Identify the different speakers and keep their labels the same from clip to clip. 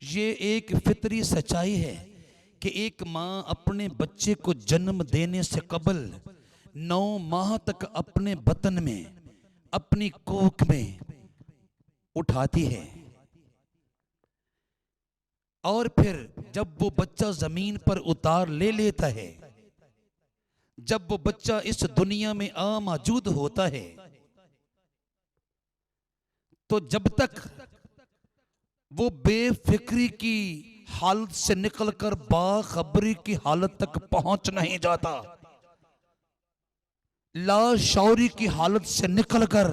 Speaker 1: ये एक फितरी सच्चाई है कि एक माँ अपने बच्चे को जन्म देने से कबल 9 माह तक अपने बतन में, अपनी कोख में उठाती है और फिर जब वो बच्चा जमीन पर उतार ले लेता है, जब वो बच्चा इस दुनिया में मौजूद होता है, तो जब तक वो बेफिक्री की हालत से निकलकर बाखबरी की हालत तक पहुंच नहीं जाता, लाशौरी की हालत से निकलकर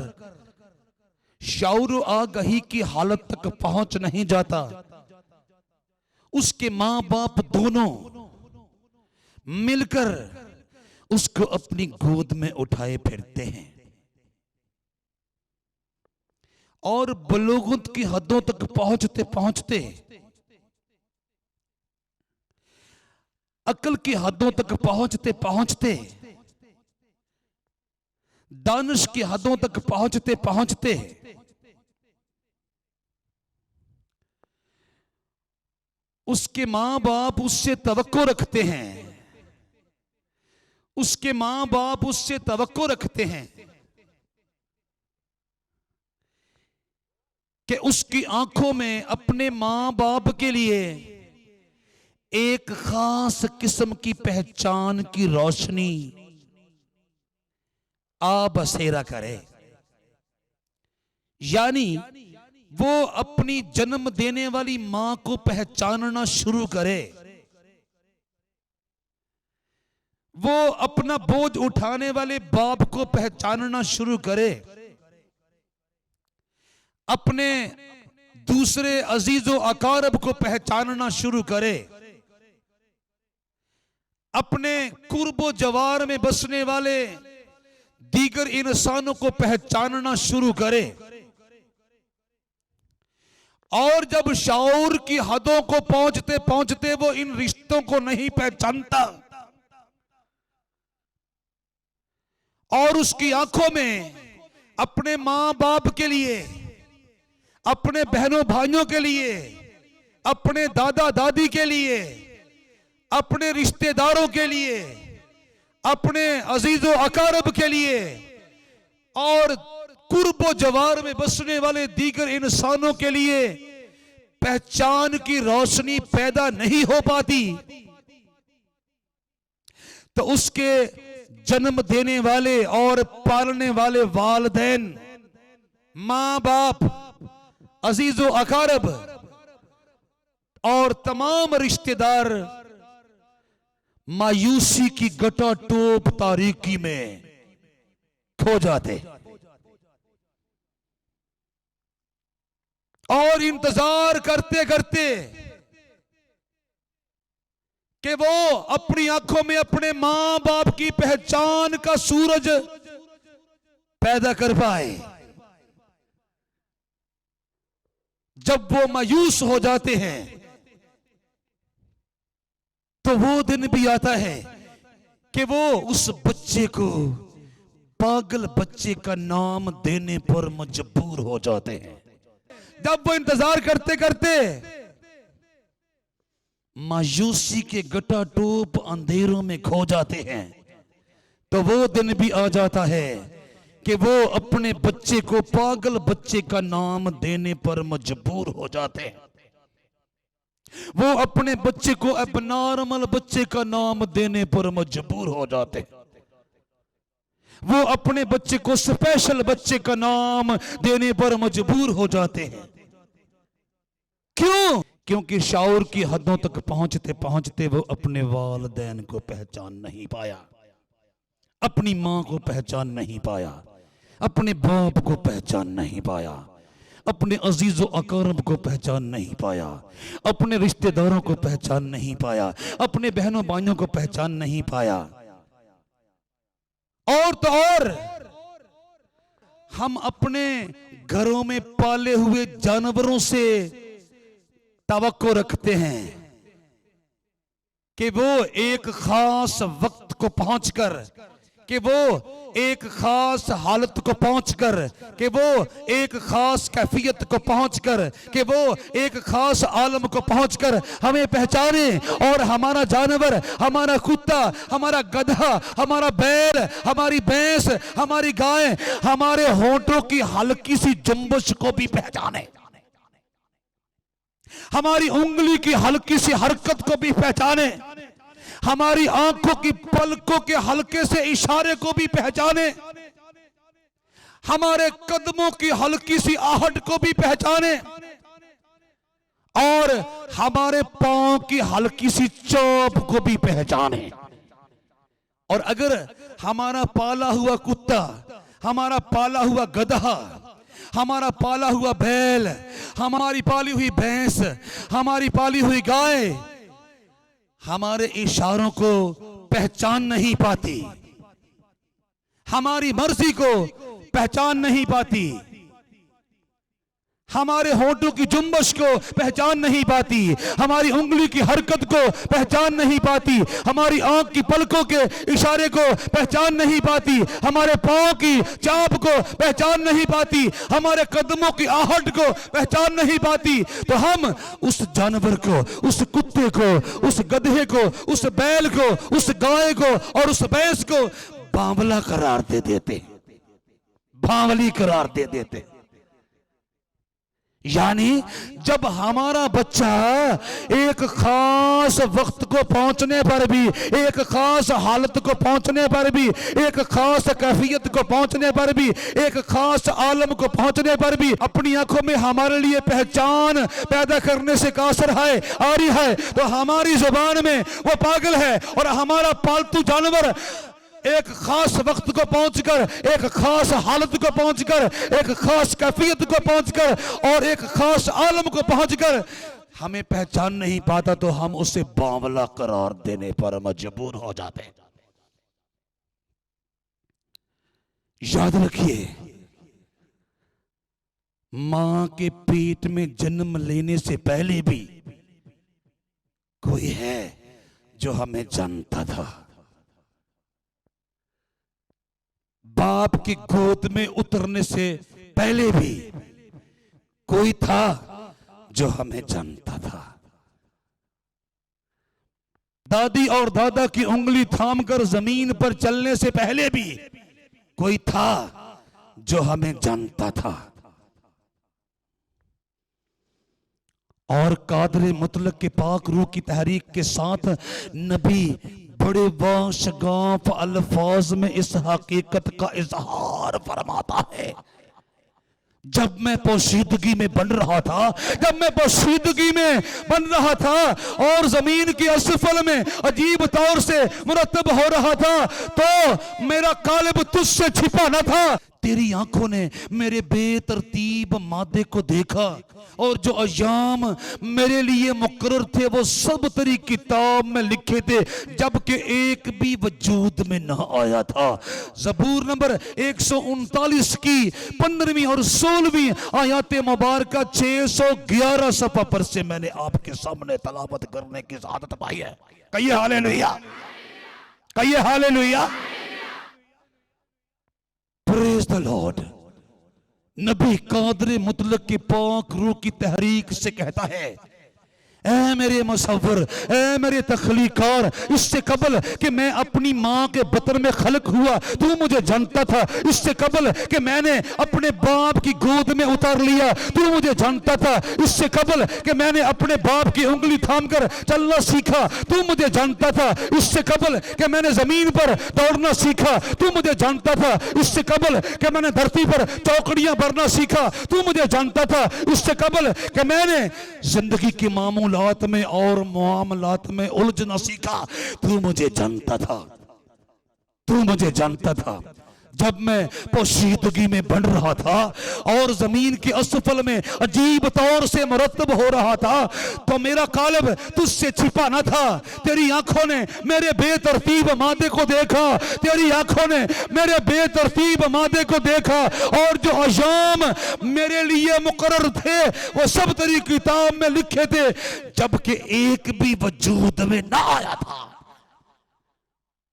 Speaker 1: शौर आगही की हालत तक पहुंच नहीं जाता, उसके मां बाप दोनों मिलकर उसको अपनी गोद में उठाए फिरते हैं और बलूगत की हदों तक पहुंचते पहुंचते, अकल की हदों तक पहुंचते पहुंचते, दानिश की हदों तक पहुंचते पहुंचते उसके मां बाप उससे तवक्को रखते हैं, उसके मां बाप उससे तवक्को रखते हैं कि उसकी आंखों में अपने मां बाप के लिए एक खास किस्म की पहचान की रोशनी बसेरा करे, यानी वो अपनी जन्म देने वाली मां को पहचानना शुरू करे, वो अपना बोझ उठाने वाले बाप को पहचानना शुरू करे, अपने दूसरे अजीजों अकारब को पहचानना शुरू करे, अपने कुर्बो जवार में बसने वाले दीगर इंसानों को पहचानना शुरू करे। और जब शऊर की हदों को पहुंचते पहुंचते वो इन रिश्तों को नहीं पहचानता और उसकी आंखों में अपने मां बाप के लिए, अपने बहनों भाइयों के लिए, अपने दादा दादी के लिए, अपने रिश्तेदारों के लिए, अपने अजीजों अकारब के लिए और कुर्बो जवार में बसने वाले दीगर इंसानों के लिए पहचान की रोशनी पैदा नहीं हो पाती, तो उसके जन्म देने वाले और पालने वाले वालिदैन, मां बाप, अजीजों अकारब और तमाम रिश्तेदार मायूसी की गटाटोप तारीकी में खो जाते और इंतजार करते करते कि वो अपनी आंखों में अपने मां बाप की पहचान का सूरज पैदा कर पाए। जब वो मायूस हो जाते हैं तो वो दिन भी आता है कि वो उस बच्चे को पागल बच्चे का नाम देने पर मजबूर हो जाते हैं। जब वो इंतजार करते करते मायूसी के गटाटोप अंधेरों में खो जाते हैं, तो वो दिन भी आ जाता है कि वो अपने बच्चे को पागल बच्चे का नाम देने पर मजबूर हो जाते हैं। वो अपने बच्चे को एबनॉर्मल बच्चे का नाम देने पर मजबूर हो जाते हैं। वो अपने बच्चे को स्पेशल बच्चे का नाम देने पर मजबूर हो जाते हैं। क्यों? क्योंकि शऊर की हदों तक पहुंचते पहुंचते वो अपने वालिदैन को पहचान नहीं पाया, अपनी मां को पहचान नहीं पाया, अपने बाप को पहचान नहीं पाया, अपने अजीजों अकारब को पहचान नहीं पाया, अपने रिश्तेदारों को पहचान नहीं पाया, अपने बहनों भाइयों को पहचान नहीं पाया। और तो और हम अपने घरों में पाले हुए जानवरों से तवक्को रखते हैं कि वो एक खास वक्त को पहुंचकर कि वो एक खास हालत को पहुंचकर, कि वो एक खास कैफियत को पहुंचकर, कि वो एक खास आलम को पहुंचकर हमें पहचाने। और हमारा जानवर, हमारा कुत्ता, हमारा गधा, हमारा बैल, हमारी भैंस, हमारी गाय हमारे होंठों की हल्की सी जुम्बश को भी पहचाने, हमारी उंगली की हल्की सी हरकत को भी पहचाने, हमारी आंखों की पलकों के हल्के से इशारे को भी पहचाने, हमारे कदमों की हल्की सी आहट को भी पहचाने, और हमारे पांव की हल्की सी चोप को भी पहचाने। और अगर हमारा पाला हुआ कुत्ता, हमारा पाला हुआ गधा, हमारा पाला हुआ बैल, हमारी पाली हुई भैंस, हमारी पाली हुई गाय हमारे इशारों को पहचान नहीं पाती, हमारी मर्जी को पहचान नहीं पाती, हमारे होंठों की जुम्बश को पहचान नहीं पाती, हमारी उंगली की हरकत को पहचान नहीं पाती, हमारी आंख की पलकों के इशारे को पहचान नहीं पाती, हमारे पांव की चाप को पहचान नहीं पाती, हमारे कदमों की आहट को पहचान नहीं पाती, तो हम उस जानवर को, उस कुत्ते को, उस गधे को, उस बैल को, उस गाय को और उस भैंस को बावला करार दे देते, बावली करार दे देते। यानी जब हमारा बच्चा एक खास वक्त को पहुंचने पर भी, एक खास हालत को पहुंचने पर भी, एक खास कैफियत को पहुंचने पर भी, एक खास आलम को पहुंचने पर भी अपनी आंखों में हमारे लिए पहचान पैदा करने से कासर है, आ रही है, तो हमारी जुबान में वो पागल है। और हमारा पालतू जानवर एक खास वक्त को पहुंचकर, एक खास हालत को पहुंचकर, एक खास कैफियत को पहुंचकर और एक खास आलम को पहुंचकर हमें पहचान नहीं पाता, तो हम उसे बावला करार देने पर मजबूर हो जाते हैं। याद रखिए, मां के पेट में जन्म लेने से पहले भी कोई है जो हमें जानता था, बाप की गोद में उतरने से पहले भी कोई था जो हमें जानता था, दादी और दादा की उंगली थामकर जमीन पर चलने से पहले भी कोई था जो हमें जानता था। और कादर मुतलक के पाक रूह की तहरीक के साथ नबी बड़े वाशगाफ अल्फाज में इस हकीकत का इजहार फरमाता है, जब मैं पोशीदगी में बन रहा था, जब मैं पोशीदगी में बन रहा था और जमीन के असफल में अजीब तौर से मुरतब हो रहा था, तो मेरा कालिब तुझसे छिपा न था। तेरी आंखों ने मेरे बेतरतीब मादे को देखा और जो अयाम मेरे लिए मुकर्रर थे वो सब तेरी किताब में लिखे थे, जबकि एक भी वजूद में न आया था। ज़बूर नंबर 139 की 15वीं और 16वीं आयत मुबारक 611 सफ़ा पर से मैंने आपके सामने तलावत करने की आदत पाई है। कहिए हालेलुया, कहिए हालेलुया, प्रेज द लॉर्ड। नबी कादर मुतलक की पाक रूह की तहरीक से कहता है, ऐ मेरे मुसव्विर, ऐ मेरे तख्लीकार, इससे कबल कि मैं अपनी माँ के बतन में खलक हुआ तू मुझे जानता था, इससे कबल कि मैंने अपने बाप की गोद में उतार लिया तू मुझे जानता था, इससे कबल कि मैंने अपने बाप की उंगली थामकर चलना सीखा तू मुझे जानता था, इससे कबल कि मैंने जमीन पर दौड़ना सीखा तू मुझे जानता था, इससे कबल कि मैंने धरती पर चौकड़ियां भरना सीखा तू मुझे जानता था, इससे कबल कि मैंने जिंदगी के मामूलात में और मामलात में उलझना सीखा तू मुझे जानता था, तू मुझे जानता था। जब मैं पोशीदगी में बन रहा था और जमीन के असफल में अजीब तौर से मुरतब हो रहा था, तो मेरा कालिब तुझसे छिपा न था। तेरी आंखों ने मेरे बेतरतीब मादे को देखा, तेरी आंखों ने मेरे बेतरतीब मादे को देखा और जो अयाम मेरे लिए मुकर्रर थे वो सब तेरी किताब में लिखे थे, जबकि एक भी वजूद में ना आया था।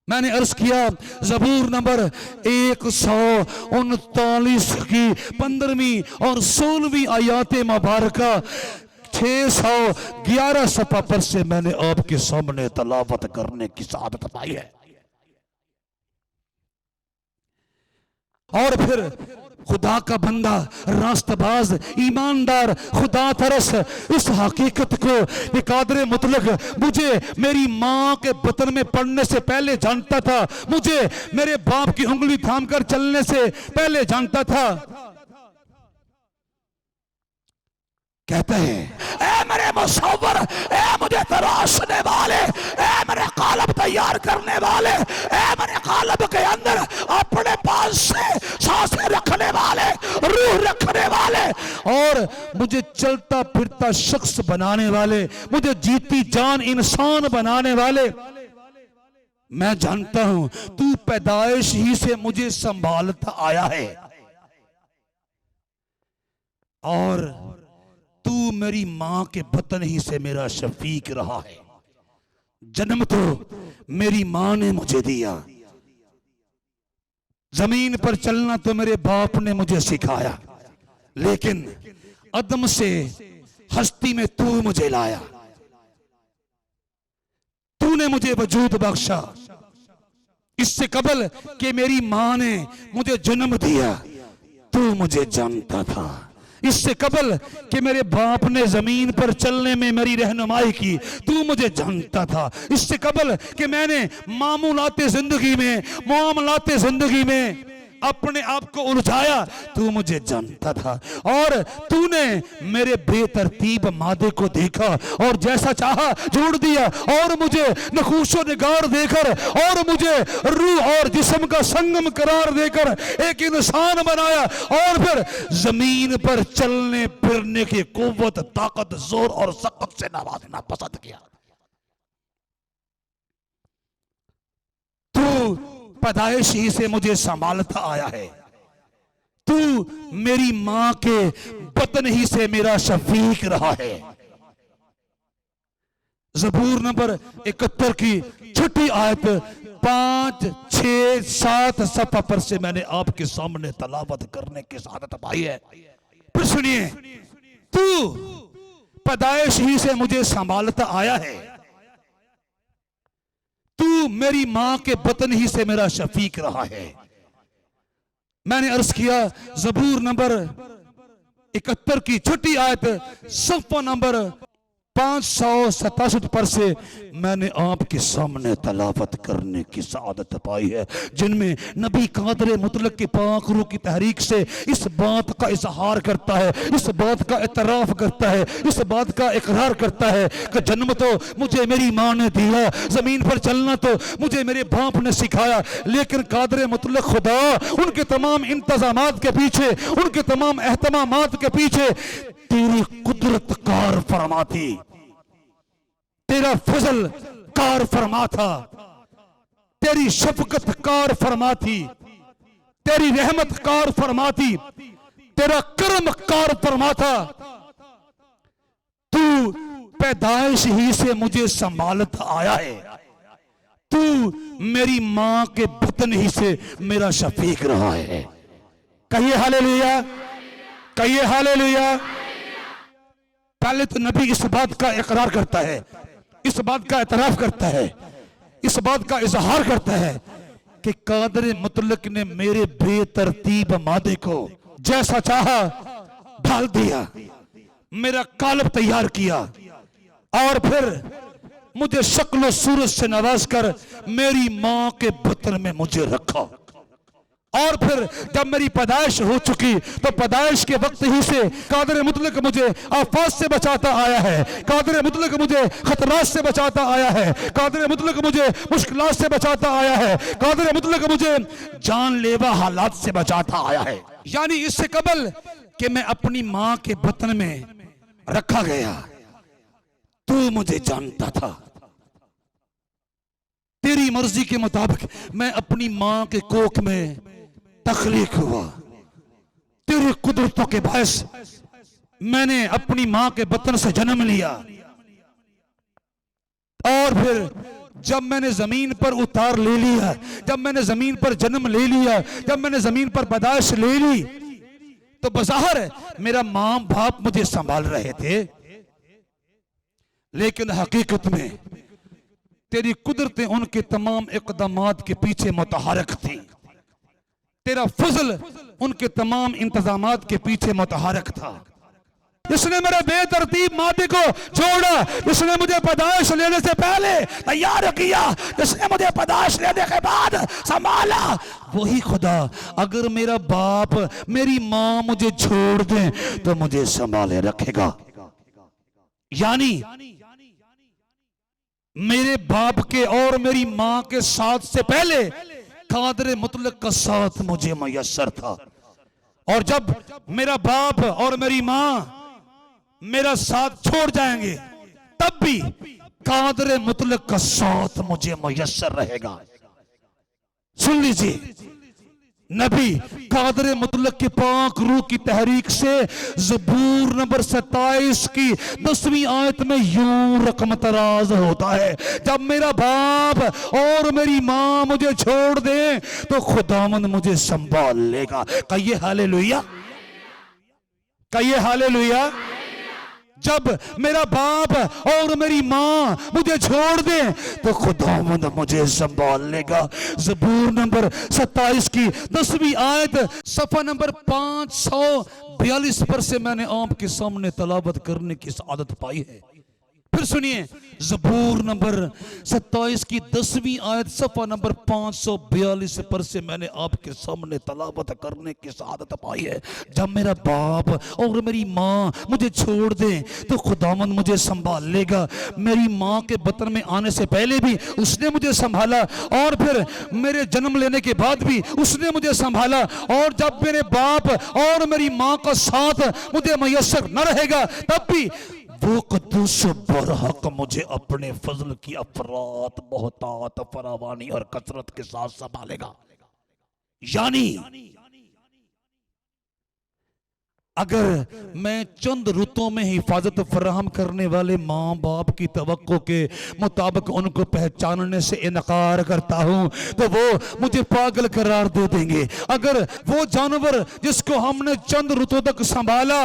Speaker 1: मैंने अर्ज किया ज़बूर नंबर 139 की 15वीं और 16वीं आयात मुबारका 611 सफ़ा पर से मैंने आपके सामने तलावत करने की सआदत पाई है। और फिर खुदा का बंदा, रास्तबाज, ईमानदार, खुदा तरस इस हकीकत को कि कादर मुतलक मुझे मेरी माँ के बतन में पड़ने से पहले जानता था, मुझे मेरे बाप की उंगली थामकर चलने से पहले जानता था। कहते हैं ए मेरे मुसव्वर, ए मुझे तराशने वाले, ए मेरे कालब तैयार करने वाले, ए मेरे कालब के अंदर अपने पास से सांसें रखने वाले, रूह रखने वाले और मुझे चलता फिरता शख्स बनाने वाले, मुझे जीती जान इंसान बनाने वाले, मैं जानता हूं तू पैदाइश ही से मुझे संभालता आया है और तू मेरी मां के बतन ही से मेरा शफीक रहा है। जन्म तो मेरी मां ने मुझे दिया, जमीन पर चलना तो मेरे बाप ने मुझे सिखाया, लेकिन अदम से हस्ती में तू मुझे लाया, तूने मुझे वजूद बख्शा। इससे कबल कि मेरी मां ने मुझे जन्म दिया तू मुझे जानता था। इससे कबल कि मेरे बाप ने जमीन पर चलने में मेरी रहनुमाई की तू मुझे जानता था। इससे कबल कि मैंने मामूलाते जिंदगी में अपने आप को उलझाया तू मुझे जानता था और तूने मेरे बेतरतीब मादे को देखा और जैसा चाहा जोड़ दिया और मुझे नखूशो निगार देकर और मुझे रूह और जिस्म का संगम करार देकर एक इंसान बनाया और फिर जमीन पर चलने फिरने की कुव्वत, ताकत, जोर और सकत से नवाजना पसंद किया। तू पैदाइश ही से मुझे संभालता आया है, तू मेरी मां के बतन ही से मेरा शफीक रहा है। ज़बूर नंबर 71 की छठी आयत 5, 6, 7 सफ़ा पर से मैंने आपके सामने तलावत करने की सआदत पाई है। फिर सुनिए, तू पैदाइश ही से मुझे संभालता आया है, तू मेरी मां के बतन ही से मेरा शफीक रहा है। मैंने अर्ज किया ज़बूर नंबर 71 की छठी आयत सफ़ा नंबर 567 पर से मैंने आपके सामने तलावत करने की सआदत पाई है, जिनमें नबी कादर मुतलक की पाक रूह की तहरीक से इस बात का इजहार करता है, इस बात का इतराफ करता है, इस बात का इकरार करता है कि जन्म तो मुझे मेरी मां ने दिया, जमीन पर चलना तो मुझे मेरे बाप ने सिखाया, लेकिन कादर मुतलक खुदा उनके तमाम इंतजामात के पीछे, उनके तमाम एहतमामात के पीछे तेरी कुदरत कार फरमा थी, तेरा फजल कार फरमा था, तेरी शफकत कार फरमा थी, तेरी रहमत कार फरमा थी, तेरा कर्म कार फरमा था। तू पैदाइश ही से मुझे संभालता आया है, तू मेरी मां के बतन ही से मेरा शफीक रहा है। कहिए हालेलुया, कहिए हालेलुया। पहले तो नबी इस बात का इकरार करता है, इस बात का एतराफ करता है, इस बात का इजहार करता है कि कादर मुतलक ने मेरे बेतरतीब मादे को जैसा चाहा ढाल दिया, मेरा कालब तैयार किया और फिर मुझे शक्ल सूरत से नवाज कर मेरी मां के बतन में मुझे रखा। और फिर जब मेरी पैदाइश हो चुकी तो पैदाइश के वक्त ही से कादर मुतलक मुझे आफात से बचाता आया है, कादर मुतलक मुझे खतरात से बचाता आया है, कादर मुतलक मुझे मुश्किलात से बचाता आया है, कादर मुतलक मुझे जानलेवा हालात से बचाता आया है। यानी इससे कबल कि मैं अपनी मां के बतन में रखा गया तू मुझे जानता था, तेरी मर्जी के मुताबिक मैं अपनी मां के कोख में तख्लीक हुआ, तेरी कुदरतों के बायस मैंने अपनी मां के बतन से जन्म लिया और फिर जब मैंने जमीन पर उतार ले लिया, जब मैंने जमीन पर जन्म ले लिया, जब मैंने जमीन पर पैदाइश ले ली, तो बज़ाहिर मेरा मां बाप मुझे संभाल रहे थे, लेकिन हकीकत में तेरी कुदरतें उनके तमाम इक़दामात के पीछे मुतहरक थी। तेरा फजल उनके तमाम इंतजामात के पीछे मुतहरक था। जिसने मेरे बेतरतीब मादी को छोड़ा, जिसने मुझे पैदाइश लेने से पहले तैयार किया, जिसने मुझे पैदाइश लेने के बाद संभाला, वही खुदा अगर मेरा बाप मेरी मां मुझे छोड़ दे तो मुझे संभाले रखेगा। यानी मेरे बाप के और मेरी मां के साथ से पहले कादिर मुतलक का साथ मुझे मयस्सर था, और जब मेरा बाप और मेरी मां मेरा साथ छोड़ जाएंगे तब भी कादिर मुतलक का साथ मुझे मयस्सर रहेगा। सुन लीजिए, नबी कादिर मुतलक के पाक रूह की तहरीक से ज़बूर नंबर 27 की 10वीं आयत में यूं रकम तराज होता है, जब मेरा बाप और मेरी मां मुझे छोड़ दे तो खुदावंद मुझे संभाल लेगा। कहिए हालेलुया, कहिए हालेलुया। जब मेरा बाप और मेरी मां मुझे छोड़ दे तो खुदावंद मुझे संभाल लेगा। ज़बूर नंबर 27 की 10वीं आयत सफ़ा नंबर 542 पर से मैंने आपके सामने तलावत करने की आदत पाई है। फिर सुनिए, ज़बूर नंबर 27 की 10वीं आयत सफ़ा नंबर 542 पर से मैंने आपके सामने तलावत करने की आदत पाई है। जब मेरा बाप और मेरी माँ मुझे छोड़ दे तो खुदावंद मुझे संभाल लेगा। मेरी माँ के बतन में आने से पहले भी उसने मुझे संभाला, और फिर मेरे जन्म लेने के बाद भी उसने मुझे संभाला, और जब मेरे बाप और मेरी माँ का साथ मुझे मयस्सर न रहेगा तब भी वो कद्दूस बरहक मुझे अपने फजल की अफरात बहुतात फरावानी और कसरत के साथ संभालेगा। यानी अगर मैं चंद रुतों में हिफाजत फराहम करने वाले माँ बाप की तवक्को के मुताबिक उनको पहचानने से इनकार करता हूँ तो वो मुझे पागल करार दे देंगे। अगर वो जानवर जिसको हमने चंद रुतों तक संभाला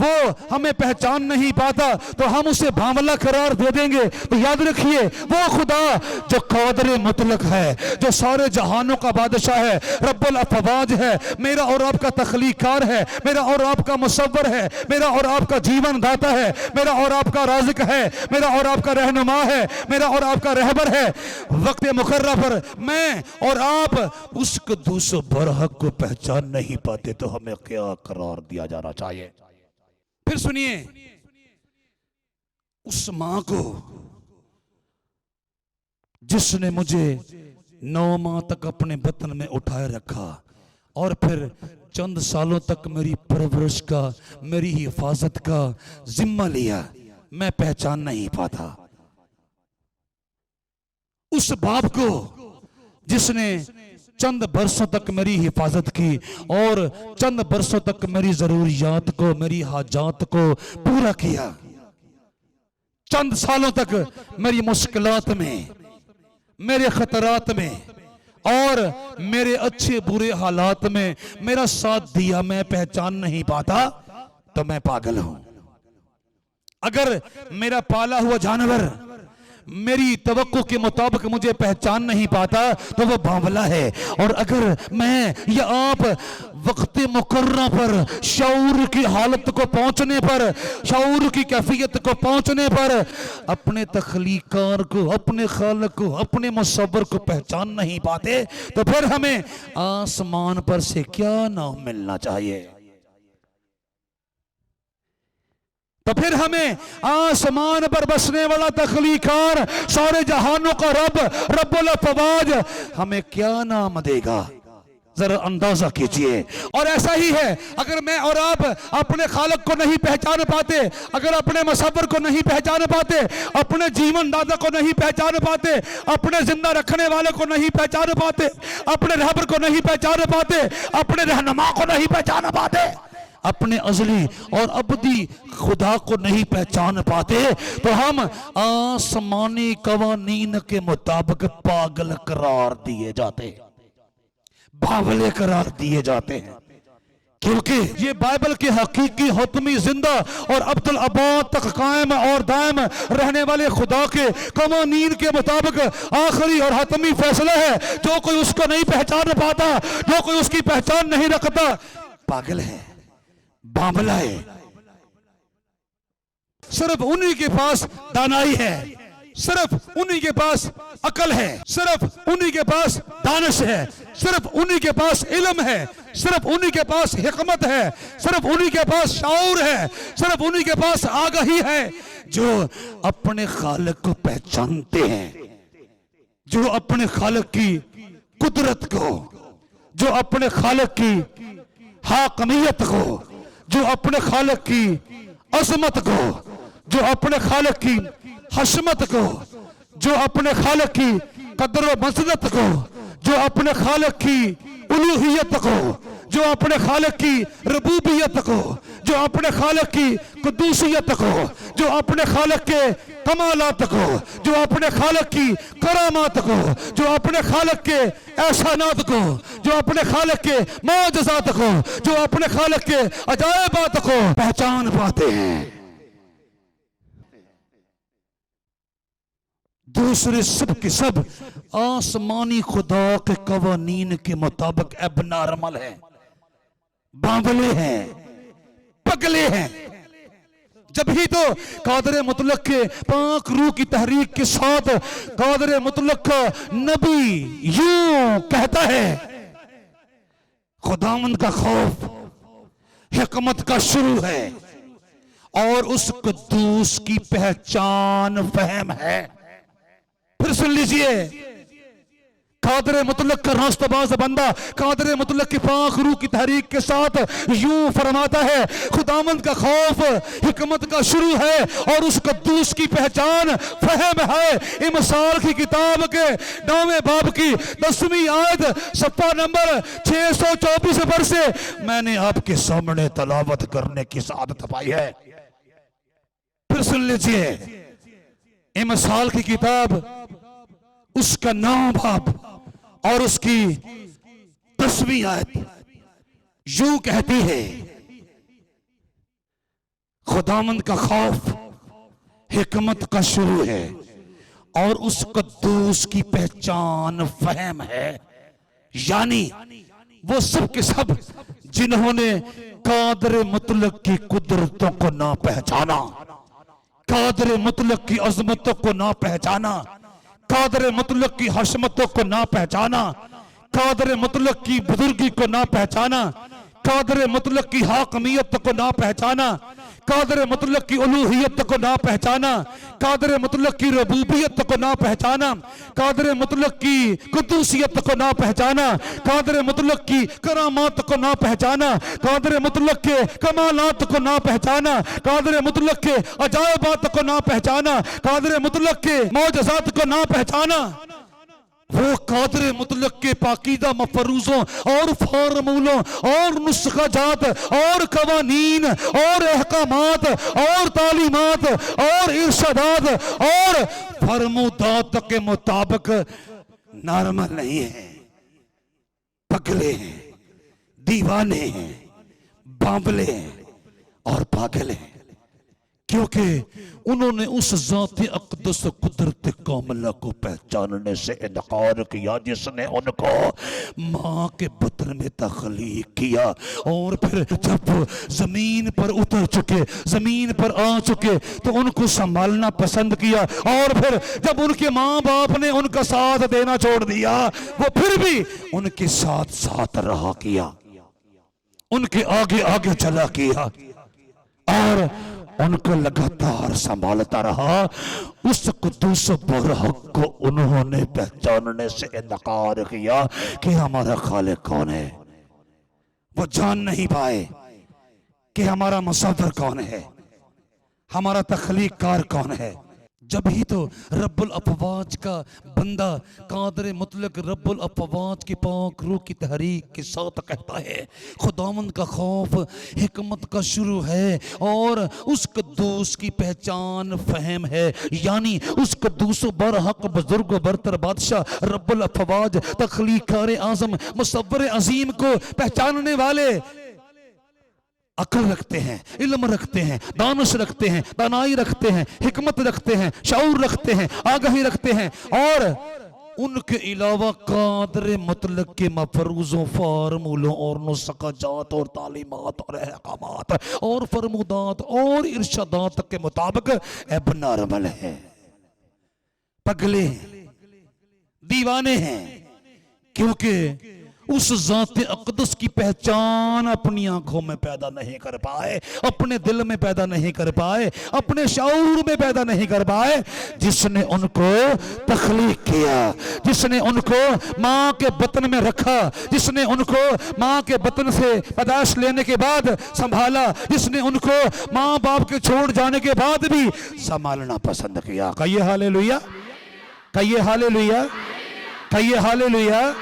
Speaker 1: वो हमें पहचान नहीं पाता तो हम उसे भांवला करार दे देंगे। तो याद रखिए, वो खुदा जो कादिर मुतलक है, जो सारे जहानों का बादशाह है, रब्बुल अफवाज है, मेरा और आपका तख्लीकार है, मेरा और आपका मुसव्वर है, मेरा और आपका जीवन दाता है, मेरा और आपका राज़िक है, मेरा और आपका रहनुमा है, मेरा और आपका रहबर है। वक्त मुकर्रर पर मैं और आप उस कद्दूस बरहक को पहचान नहीं पाते तो हमें क्या करार दिया जाना चाहिए। फिर सुनिए, उस मां को जिसने मुझे 9 माह तक अपने बतन में उठाए रखा और फिर चंद सालों तक मेरी परवरिश का, मेरी हिफाजत का जिम्मा लिया, मैं पहचान नहीं पाता। उस बाप को जिसने चंद बरसों तक मेरी हिफाजत की और चंद बरसों तक मेरी जरूरियात को, मेरी हाजात को पूरा किया, चंद सालों तक मेरी मुश्किलात में, मेरे खतरात में और मेरे अच्छे बुरे हालात में मेरा साथ दिया, मैं पहचान नहीं पाता तो मैं पागल हूं। अगर मेरा पाला हुआ जानवर मेरी तवक्को के मुताबिक मुझे पहचान नहीं पाता तो वो बावला है। और अगर मैं या आप वक्त मुकर्रर पर शऊर की हालत को पहुंचने पर, शऊर की कैफियत को पहुंचने पर अपने तख्लीकार को, अपने खालिक को, अपने मुसव्वर को पहचान नहीं पाते तो फिर हमें आसमान पर से क्या नाम मिलना चाहिए। तो फिर हमें आसमान पर बसने वाला तख्लीकार, सारे जहानों का रब, रब्बुल फवाज हमें क्या नाम देगा, जरा अंदाजा कीजिए। और ऐसा ही है, अगर मैं और आप अपने खालिक को नहीं पहचान पाते, अगर अपने मुसव्वर को नहीं पहचान पाते, अपने जीवन दाता को नहीं पहचान पाते, अपने जिंदा रखने वाले को नहीं पहचान पाते, अपने रहबर को नहीं पहचान पाते, अपने रहनुमा को नहीं पहचान पाते, अपने अजली और अबदी खुदा को नहीं पहचान पाते तो हम आसमानी कवानीन के मुताबिक पागल करार दिए जाते हैं, बावले करार दिए जाते हैं। क्योंकि ये बाइबल के हकीकी हुक्मी जिंदा और अब्दुल अबाद तक कायम और दायम रहने वाले खुदा के कवानीन के मुताबिक आखिरी और हतमी फैसला है। जो कोई उसको नहीं पहचान पाता, जो कोई उसकी पहचान नहीं रखता, पागल है, बावला है। सिर्फ उन्हीं के पास दानाई है, सिर्फ उन्हीं के पास अकल है, सिर्फ उन्हीं के पास दानिश है, सिर्फ उन्हीं के पास इल्म है, सिर्फ उन्हीं के पास हिकमत है, सिर्फ उन्हीं के पास शाऊर है, सिर्फ उन्हीं के पास आगाही है जो अपने खालिक को पहचानते हैं, जो अपने खालिक की कुदरत को, जो अपने खालिक की हाकमियत को, जो अपने खालिक की अजमत को, जो अपने खालिक की हशमत को, जो अपने खालिक की कदर व मज़नत को, जो अपने खालिक की उलूहियत को, जो अपने खालिक की रबूबियत को, जो अपने खालिक की कुदूसियत को, जो अपने खालिक के कमालात को, जो अपने खालिक की करामात को, जो अपने खालिक के एहसानात को, जो अपने खालिक के मौजज़ात को, जो अपने खालिक के अजायबात को पहचान पाते हैं। दूसरे सब के सब आसमानी खुदा के कवानीन के मुताबिक एबनॉर्मल है, बावले हैं, पगले हैं। जब ही तो कादर मुतलक के पाक रूह की तहरीक के साथ कादर मुतलक का नबी यूं कहता है, खुदावंद का खौफ हिकमत का शुरू है और उस कुद्दूस की पहचान फहम है। फिर सुन लीजिए, कादर मुतलक का रास्तबाज बंदा कादर मुतलक की पाक रूह की तहरीक के साथ यूं फरमाता है, खुदावंद का खौफ हिकमत का शुरू है और उस कद्दूस की पहचान फहम है। इमसाल की किताब के 9वें बाब की 10वीं आयत सफ़ा नंबर 624 पर से मैंने आपके सामने तलावत करने की सादत पाई है। फिर सुन लीजिए, इमसाल की किताब उसका 9वां बाब और उसकी 10वीं आयत यूं कहती है, खुदावंद का खौफ हिकमत का शुरू है और उस कद्दूस की पहचान फहम है। यानी वो सब के सब जिन्होंने कादर मुतलक की कुदरतों को ना पहचाना, कादर मुतलक की अजमतों को ना पहचाना, कादर मुतलक की हशमतों को ना पहचाना, कादर मुतलक की बुजुर्गी को ना पहचाना, कादर मुतलक की हाकमियत को ना पहचाना, कादर मुतलक की उलूहियत को ना पहचाना, कादर मुतलक की रबूबियत को ना पहचाना, कादर मुतलक की कुदूसियत को ना पहचाना, कादर मुतलक की करामात को ना पहचाना, कादर मुतलक के कमालात को ना पहचाना, कादर मुतलक के अजायबात को ना पहचाना, कादर मुतलक के मौजज़ात को ना पहचाना। वो कादर मुतलक के पाकीदा मफरूजों और फार्मूलों और नुस्खाजात और कवानीन और अहकामात और तालीमात और इरशादात और फरमुदात के मुताबिक नॉर्मल नहीं है, पगले हैं, दीवाने हैं, बावले हैं और पागल हैं। क्योंकि उन्होंने उस ज़ात अक़दस कुदरत कामिला को पहचानने से इनकार किया जिसने उनको माँ के बतन में तख्लीक किया और फिर जब जमीन पर उतर चुके, जमीन पर आ चुके तो उनको संभालना पसंद किया और फिर जब उनके माँ बाप ने उनका साथ देना छोड़ दिया वो फिर भी उनके साथ साथ रहा किया, उनके आगे आगे चला किया और उनको लगातार संभालता रहा। उस कुद्दूस बरहक को उन्होंने पहचानने से इनकार किया कि हमारा खालिक कौन है। वो जान नहीं पाए कि हमारा मुसव्विर कौन है, हमारा तख्लीक कार कौन है। जब ही तो रब्बुल अफवाज का बंदा कादर मुतलक रब्बुल अफवाज की पाक रूह की तहरीक के साथ कहता है खुदावंद का खौफ हिकमत का शुरू है और उस कद्दूस की पहचान फहम है, यानी उस कद्दूस बरहक बुजुर्ग बरतर बादशाह रब्बुल अफवाज तख्लीकार आजम मुसव्वर अजीम को पहचानने वाले अकल रखते हैं, इल्म रखते हैं, दानिश रखते हैं, दानाई रखते हैं, हिकमत रखते हैं, शऊर रखते हैं, आगाही रखते हैं और उनके अलावा कादर मुतलक के मफरूज़ों फार्मूलों और नुस्ख़ाजात और तालीमात और अहकामात और फरमुदात और इरशादात के मुताबिक एबनॉर्मल है, पगले हैं, दीवाने हैं, क्योंकि उस ज़ात अक़दस की पहचान अपनी आंखों में पैदा नहीं कर पाए, अपने दिल में पैदा नहीं कर पाए, अपने शऊर में पैदा नहीं कर पाए, जिसने उनको तख्लीक किया, जिसने उनको माँ के बतन में रखा, जिसने उनको माँ के बतन से पैदाइश लेने के बाद संभाला, जिसने उनको माँ बाप के छोड़ जाने के बाद भी संभालना पसंद किया। कहिए हालेलुया, कहिए हालेलुया, कहिए हालेलुया।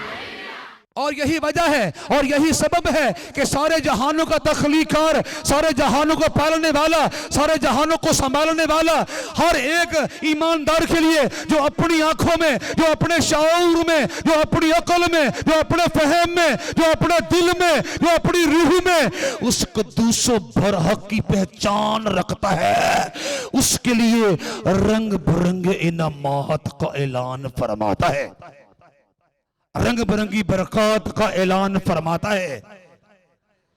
Speaker 1: और यही वजह है और यही सबब है कि सारे जहानों का तख्लीकार, सारे जहानों को पालने वाला, सारे जहानों को संभालने वाला, हर एक ईमानदार के लिए जो अपनी आंखों में, जो अपने शऊर में, जो अपनी अकल में, जो अपने फहम में, जो अपने दिल में, जो अपनी रूह में उस कद्दूस बरहक की पहचान रखता है, उसके लिए रंग बिरंगे इनामात का ऐलान फरमाता है, रंग बिरंगी बरकत का ऐलान फरमाता है,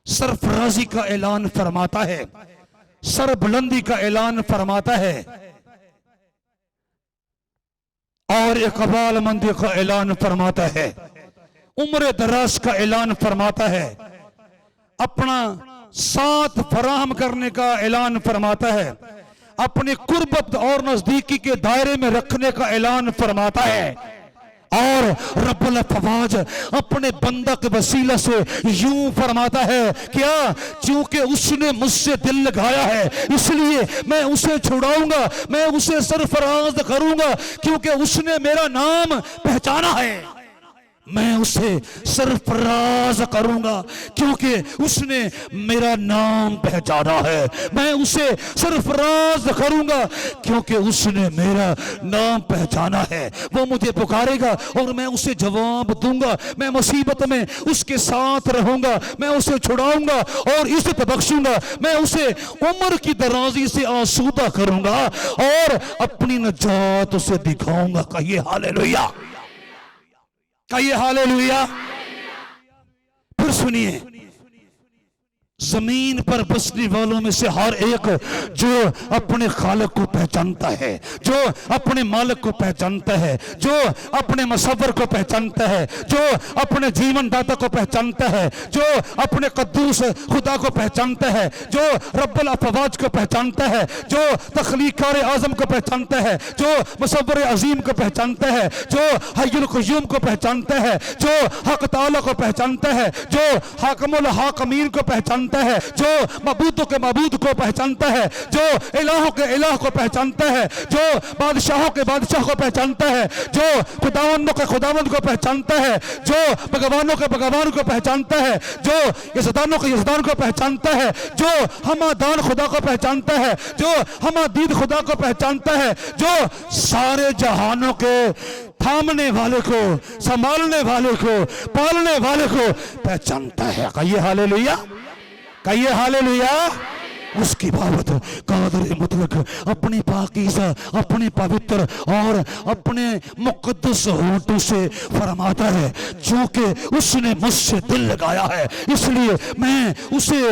Speaker 1: सरफराजी का ऐलान फरमाता है, सरबुलंदी का ऐलान फरमाता है और इकबाल मंदी का ऐलान फरमाता है, उम्र दराज का ऐलान फरमाता है, अपना साथ फराहम करने का ऐलान फरमाता है, अपनी कुर्बत और नजदीकी के दायरे में रखने का ऐलान फरमाता है। और रब्बुल अफवाज अपने बंदा के वसीला से यूं फरमाता है, क्या? क्योंकि उसने मुझसे दिल लगाया है इसलिए मैं उसे छुड़ाऊंगा, मैं उसे सरफराज करूंगा, क्योंकि उसने मेरा नाम पहचाना है, मैं उसे सरफराज करूंगा क्योंकि उसने मेरा नाम पहचाना है, मैं उसे सरफराज करूंगा क्योंकि उसने मेरा नाम पहचाना है। वो मुझे पुकारेगा और मैं उसे जवाब दूंगा, मैं मुसीबत में उसके साथ रहूंगा, मैं उसे छुड़ाऊंगा और इज्जत बख्शूंगा, मैं उसे उम्र की दराजी से आसूदा करूंगा और अपनी नजात उसे दिखाऊंगा। कहिए हालेलुया, कहिए हालेलुया। फिर सुनिए, जमीन पर बसने वालों में से हर एक जो अपने खालिक को पहचानता है, जो अपने मालिक को पहचानता है, जो अपने मुसव्विर को पहचानता है, जो अपने जीवन दाता को पहचानता है, जो अपने कद्दूस खुदा को पहचानता है, जो रब्बुल अफवाज को पहचानता है, जो तख्लीकार आजम को पहचानता है, जो मुसव्विर अजीम को पहचानता है, जो हय्युल क़य्यूम को पहचानता है, जो हक ताला को पहचानता है, जो हाकिमुल हाकिमीन को पहचानता है, जो मबूदों के मबूद को पहचानता है, जो इलाहों के इलाह को पहचानता है, जो बादशाहों के बादशाह को पहचानता है, जो खुदावंदों के खुदावंद को पहचानता है, जो भगवानों के भगवान को पहचानता है, जो यज़दानों के यज़दान को पहचानता है, जो हमादान खुदा को पहचानता है, जो हमादीद खुदा को पहचानता है, जो सारे जहानों के थामने वाले को, संभालने वाले को, पालने वाले को पहचानता है। कहिए हालेलुया, कहिए हालेलुया। उसकी बाबत कादर मुतलक अपने पाकीज़ा, अपने पवित्र और अपने मुक़द्दस होठों से फरमाता है, चूंकि उसने मुझसे दिल लगाया है इसलिए मैं उसे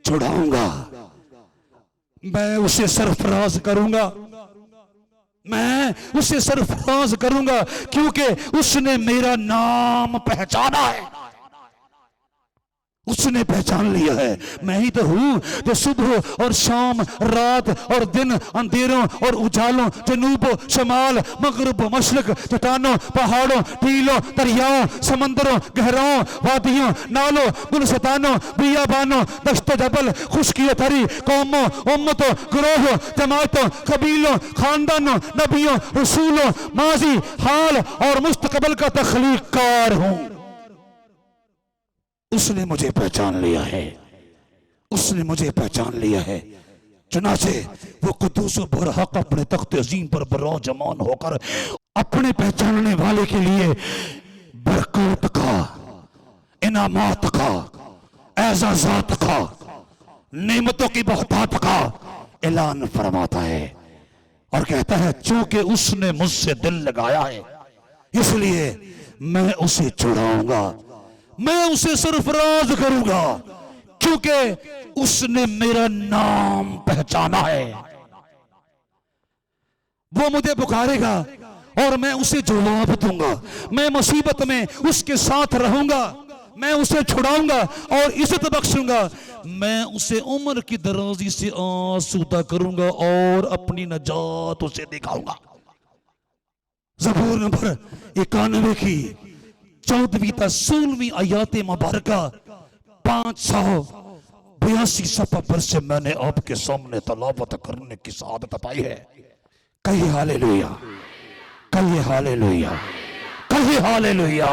Speaker 1: छुड़ाऊंगा, मैं उसे सरफराज करूंगा, मैं उसे सरफराज करूंगा क्योंकि उसने मेरा नाम पहचाना है। उसने पहचान लिया है मैं ही तो हूं जो सुबह और शाम, रात और दिन, अंधेरों और उजालों, जनूब शमाल, मगरब मशरक, चट्टानों, पहाड़ों, टीलों, दरियाओं, समंदरों, गहराओं, वादियों, नालों, गुलशतानों, बियाबानों, दश्त जबल, खुशकी थरी, कौमों, उम्मतों, ग्रोहों, जमातों, कबीलों, खानदानों, नबियों, रसूलों, माजी, हाल और मुस्तकबल का तख्लीकार हूं। उसने मुझे पहचान लिया है, उसने मुझे पहचान लिया है। चुनाचे वो कुद्दूस बरहक अपने तख्त अजीम पर बराजमान होकर अपने पहचानने वाले के लिए बरकत का, इनामात का, एजाजात का, नेमतों की बहुतात का ऐलान फरमाता है और कहता है चूंकि उसने मुझसे दिल लगाया है इसलिए मैं उसे छुड़ाऊंगा, मैं उसे सरफराज करूंगा, क्योंकि उसने मेरा नाम पहचाना है। वो मुझे पुकारेगा और मैं उसे जवाब दूंगा, मैं मुसीबत में उसके साथ रहूंगा, मैं उसे छुड़ाऊंगा और इज्जत बख्शूंगा, मैं उसे उम्र की दराजी से आसूदा करूंगा और अपनी नजात उसे दिखाऊंगा। ज़बूर नंबर 91 की 14वीं ता 16वीं आयत मुबारका 582 सफ़ा पर से मैंने आपके सामने तलावत करने की सआदत पाई है। कहिए हालेलुया, कहिए हालेलुया, कहिए हालेलुया।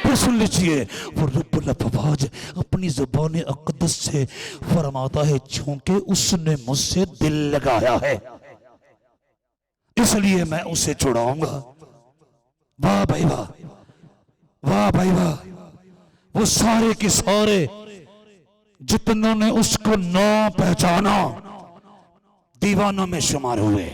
Speaker 1: फिर सुन लीजिए वो रब्बुल अफ़वाज अपनी ज़ुबान अक़दस से फरमाता है चूंकि उसने मुझसे दिल लगाया है इसलिए मैं उसे छुड़ाऊंगा। वाह भाई वाह, वाह भाई वाह। वो सारे के सारे जितनों ने उसको ना पहचाना दीवानों में शुमार हुए,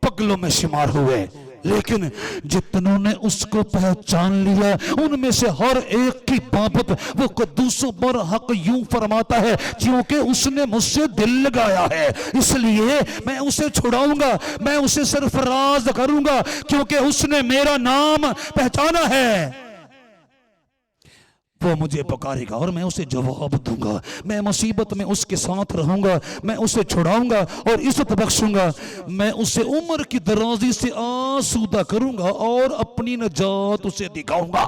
Speaker 1: पगलों में शुमार हुए, लेकिन जितनों ने उसको पहचान लिया उनमें से हर एक की बाबत वो कुद्दूस बरहक यूं फरमाता है क्योंकि उसने मुझसे दिल लगाया है इसलिए मैं उसे छुड़ाऊंगा, मैं उसे सरफराज करूंगा, क्योंकि उसने मेरा नाम पहचाना है। वो मुझे पुकारेगा और मैं उसे जवाब दूंगा, मैं मुसीबत में उसके साथ रहूंगा, मैं उसे छुड़ाऊंगा और इज्जत बख्शूंगा, मैं उसे उम्र की दराजी से आसूदा करूंगा और अपनी नजात उसे दिखाऊंगा।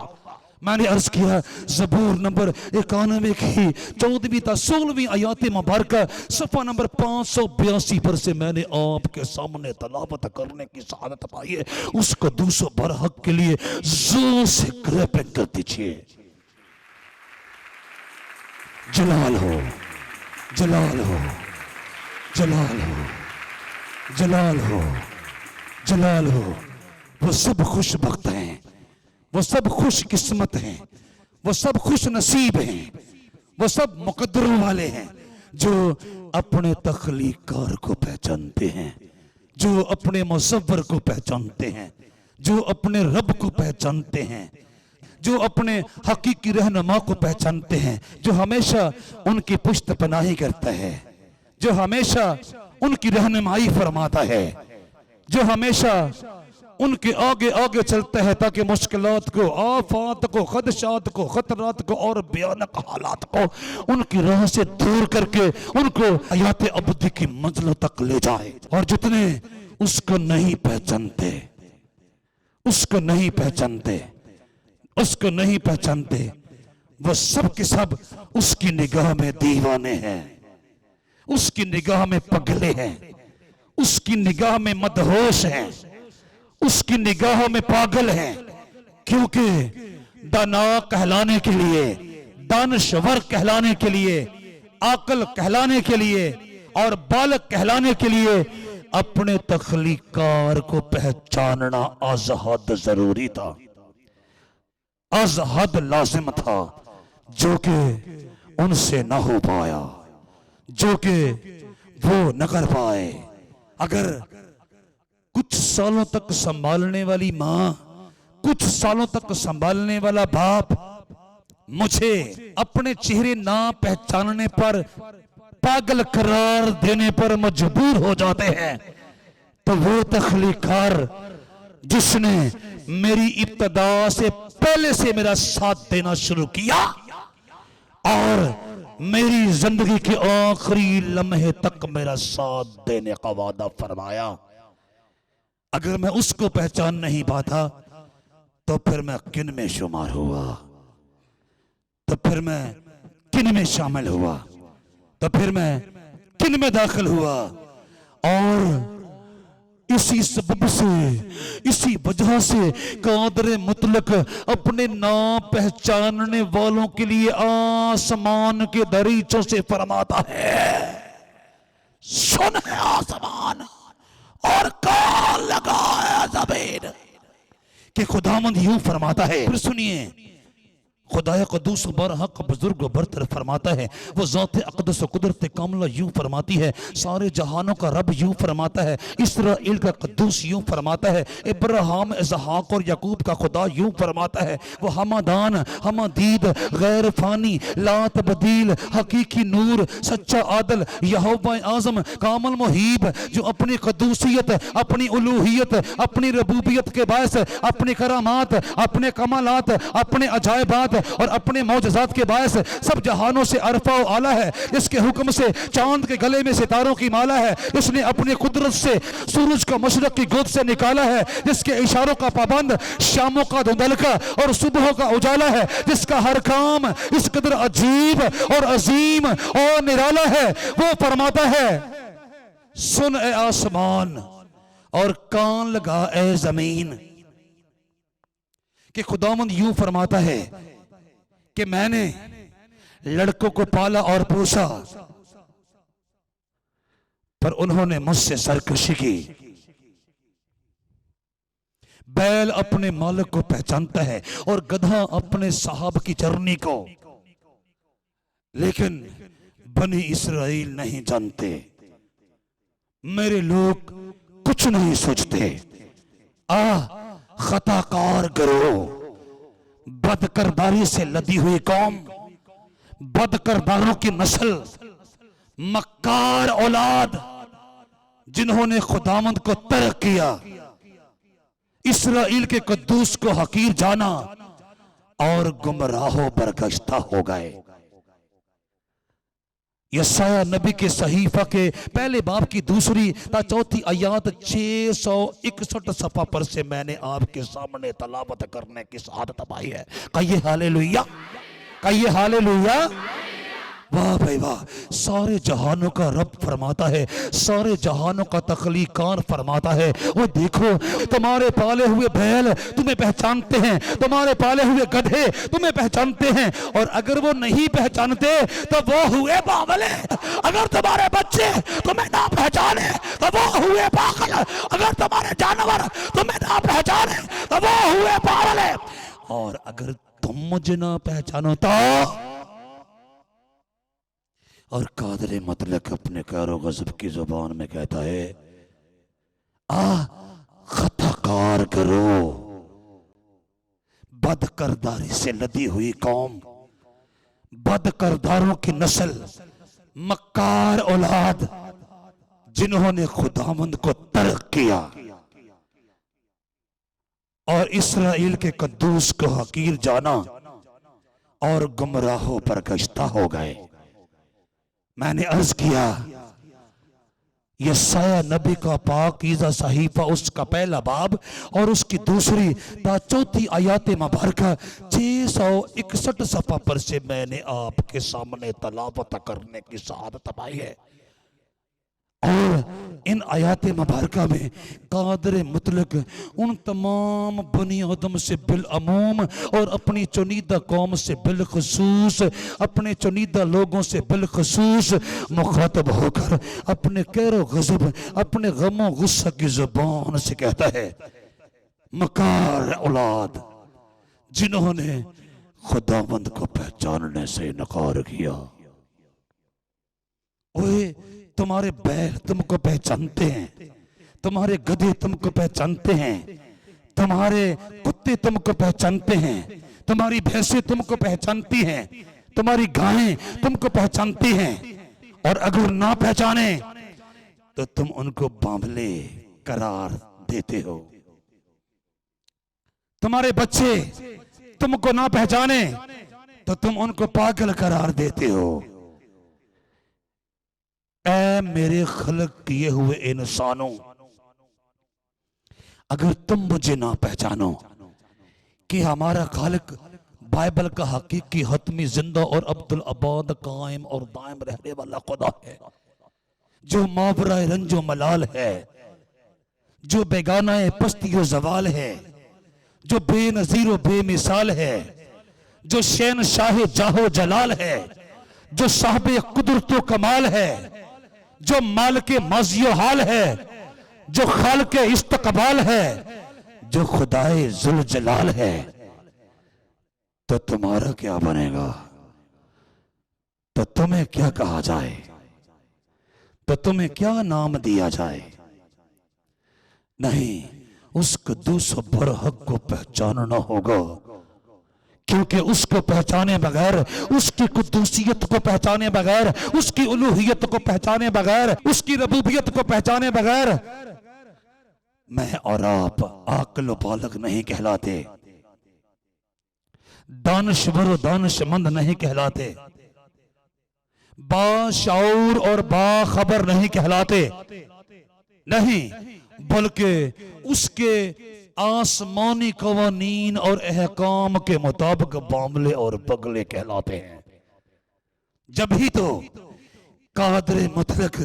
Speaker 1: मैंने अर्ज किया ज़बूर नंबर 91 की 14वीं ता 16वीं आयत मुबारका सफ़ा नंबर 582 पर से मैंने आपके सामने तलावत करने की सआदत पाई है। उस कुद्दूस बरहक के लिए जोर से क्लैपिंग कर दीजिए। जलाल हो, जलाल हो, जलाल हो, जलाल हो, जलाल हो। वो सब खुश बख्त हैं, वो सब खुश किस्मत हैं, वो सब खुश नसीब हैं, वो सब मुकद्दरों वाले हैं जो अपने तख्लीकार को पहचानते हैं, जो अपने मुसव्वर को पहचानते हैं, जो अपने रब को पहचानते हैं, जो अपने हकीकी रहनुमा को पहचानते हैं, जो हमेशा उनकी पुश्त पनाही करता है, जो हमेशा उनकी रहनुमाई फरमाता है, जो हमेशा उनके आगे आगे चलता है ताकि मुश्किलात को, आफात को, खदशात को, खतरात को और भयानक हालात को उनकी राह से दूर करके उनको हयात अबदी की मंजिल तक ले जाए। और जितने उसको नहीं पहचानते, उसको नहीं पहचानते, उसको नहीं पहचानते, वो सब के सब उसकी निगाह में दीवाने हैं, उसकी निगाह में पगले हैं, उसकी निगाह में मदहोश हैं, उसकी निगाह में पागल हैं, क्योंकि दाना कहलाने के लिए, दानश्वर कहलाने के लिए, आकल कहलाने के लिए और बालक कहलाने के लिए अपने तख्लीकार को पहचानना अज़हद जरूरी था, अज़हद लाजिम था, जो कि उनसे न हो पाया, जो कि वो न कर पाए। अगर कुछ सालों तक संभालने वाली माँ, कुछ सालों तक संभालने वाला बाप मुझे अपने चेहरे ना पहचानने पर, पागल करार देने पर मजबूर हो जाते हैं, तो वो तख्लीकार जिसने मेरी इब्तदा से पहले से मेरा साथ देना शुरू किया, और मेरी जिंदगी के आखिरी लम्हे तक मेरा साथ देने का वादा फरमाया। अगर मैं उसको पहचान नहीं पाता तो फिर मैं किन में शुमार हुआ, तो फिर मैं किन में शामिल हुआ, तो फिर मैं किन में दाखिल हुआ। और इसी सबब से, इसी वजह से कादर मुतलक अपने नाम पहचानने वालों के लिए आसमान के दरीचों से फरमाता है, सुन है आसमान और कान लगा है जमीन। कि खुदावंद यूं फरमाता है, फिर सुनिए, खुदाए कदूस बरहक बुजुर्ग बरतर फरमाता है, वो ज़ात अक़दस कुदरत कामला यूं फरमाती है, सारे जहानों का रब यूं फरमाता है, इसराइल का कद्दूस यूं फरमाता है, इब्राहिम इसहाक और याकूब का खुदा यूं फरमाता है, वो हमादान हमादीद गैर फानी ला तब्दील हकीकी नूर सच्चा आदल यहोवा आज़म कामल मुहीब, जो अपनी कद्दूसियत, अपनी उलूहियत, अपनी रबूबियत के बायस, अपनी करामात, अपने कमालात, अपने अजायबात और अपने मौजज़ात के बायस सब जहानों से अरफा व आला है। इसके हुक्म से चांद के गले में सितारों की माला है। इसने अपनी कुदरत से सूरज को मशरक की गोद से निकाला है। जिसके इशारों का पाबंद शामों का धुंधलका और सुबह का उजाला है। जिसका हर काम इस कदर अजीब और अजीम और निराला है। वो फरमाता है, सुन ए आसमान और कान लगा ए जमीन। कि खुदावंद यूं फरमाता है कि मैंने लड़कों को पाला और पोसा, पर उन्होंने मुझसे सरकशी की। बैल अपने मालिक को पहचानता है और गधा अपने साहब की चरनी को, लेकिन बनी इसराइल नहीं जानते। मेरे लोग कुछ नहीं सोचते। खताकार गिरोह, बदकरदारी से लदी हुई कौम, बदकरदारों की नस्ल, मक्कार औलाद, जिन्होंने खुदावंद को तर्क किया, इसराइल के कद्दूस को हकीर जाना और गुमराहों बरगश्ता हो गए। यशाया नबी के सहीफा के पहले बाब की दूसरी ता चौथी आयत 661 सफा पर से मैंने आपके सामने तलावत करने की सआदत पाई है। कहिए हालेलुया, कहिए हालेलुया। वाह भाई वाह। सारे जहानों का रब फरमाता है, सारे जहानों का तख्लीकार फरमाता है, वो देखो तुम्हारे पाले हुए बैल तुम्हें पहचानते हैं, तुम्हारे पाले हुए गधे तुम्हें पहचानते हैं, और अगर वो नहीं पहचानते तो वो हुए बावले। अगर तुम्हारे बच्चे तुम्हें ना पहचाने तो वो हुए पागल। अगर तुम्हारे जानवर तुम्हें ना पहचाने तो वो हुए पागल। और अगर तुम मुझे ना पहचानो तो, और कादरे मतलब अपने कारो गजब की जुबान में कहता है, खताकार करो, बदकरदारी से लदी हुई कौम, बदकरदारों की नस्ल, मक्कार औलाद, जिन्होंने खुदावंद को तर्क किया और इसराइल के कद्दूस को हकीर जाना और गुमराहों पर गश्ता हो गए। मैंने अर्ज किया, यशाया नबी का पाकीज़ा सहीफा उसका पहला बाब और उसकी दूसरी ता चौथी आयत मुबारका 661 सफा पर से मैंने आपके सामने तलावत करने की सआदत पाई है। और इन आयात मुबारका में कादर मुतलक उन तमाम बनी आदम से बिलअमूम और अपनी चुनीदा कौम से बिलखसूस, अपने चुनीदा लोगों से बिलखसूस मुखातब होकर अपने कहरो गज़ब, अपने गमो गुस्सा की जुबान से कहता है, मकार औलाद, जिन्होंने खुदावंद को पहचानने से इनकार किया। ओए तुम्हारे बैल तुमको पहचानते हैं, तुम्हारे गधे तुमको पहचानते हैं, तुम्हारे कुत्ते तुमको पहचानते हैं, तुम्हारी भैंसें तुमको पहचानती हैं, तुम्हारी गायें तुमको पहचानती हैं, और अगर ना पहचाने तो तुम उनको बांभले करार देते हो। तुम्हारे बच्चे तुमको ना पहचाने तो तुम उनको पागल करार देते हो। ऐ मेरे खलक किए हुए इंसानों, अगर तुम मुझे ना पहचानो कि हमारा खालिक बाइबल का हकीकी हतमी जिंदा और अब्दुल अबाद कायम और दायम रहने वाला खुदा है, जो मावरा रंजो मलाल है, जो बेगाना पस्तियो जवाल है, जो बेनजीर बेमिसाल है, जो शहनशाह जाहो जलाल है, जो साहबे कुदरतो कमाल है, जो मालिके माजियो हाल है, जो खालिके इस्तकबाल है, जो खुदाए जुल जलाल है, तो तुम्हारा क्या बनेगा? तो तुम्हें क्या कहा जाए? तो तुम्हें क्या नाम दिया जाए? नहीं, उस कद्दूस बरहक को पहचानना होगा, क्योंकि उसको पहचाने बगैर, उसकी कुद्दूसियत को पहचाने बगैर, उसकी उलूहियत को पहचाने बगैर, उसकी रबूबियत को पहचाने बगैर मैं और आप आकल बालक नहीं कहलाते, दानिशवर और दानिशमंद नहीं कहलाते, बाशऊर और बाखबर नहीं कहलाते, नहीं, बल्कि उसके आसमानी कवानीन और अहकाम के मुताबिक बामले और बगले कहलाते हैं। जब ही तो कादर मुतलक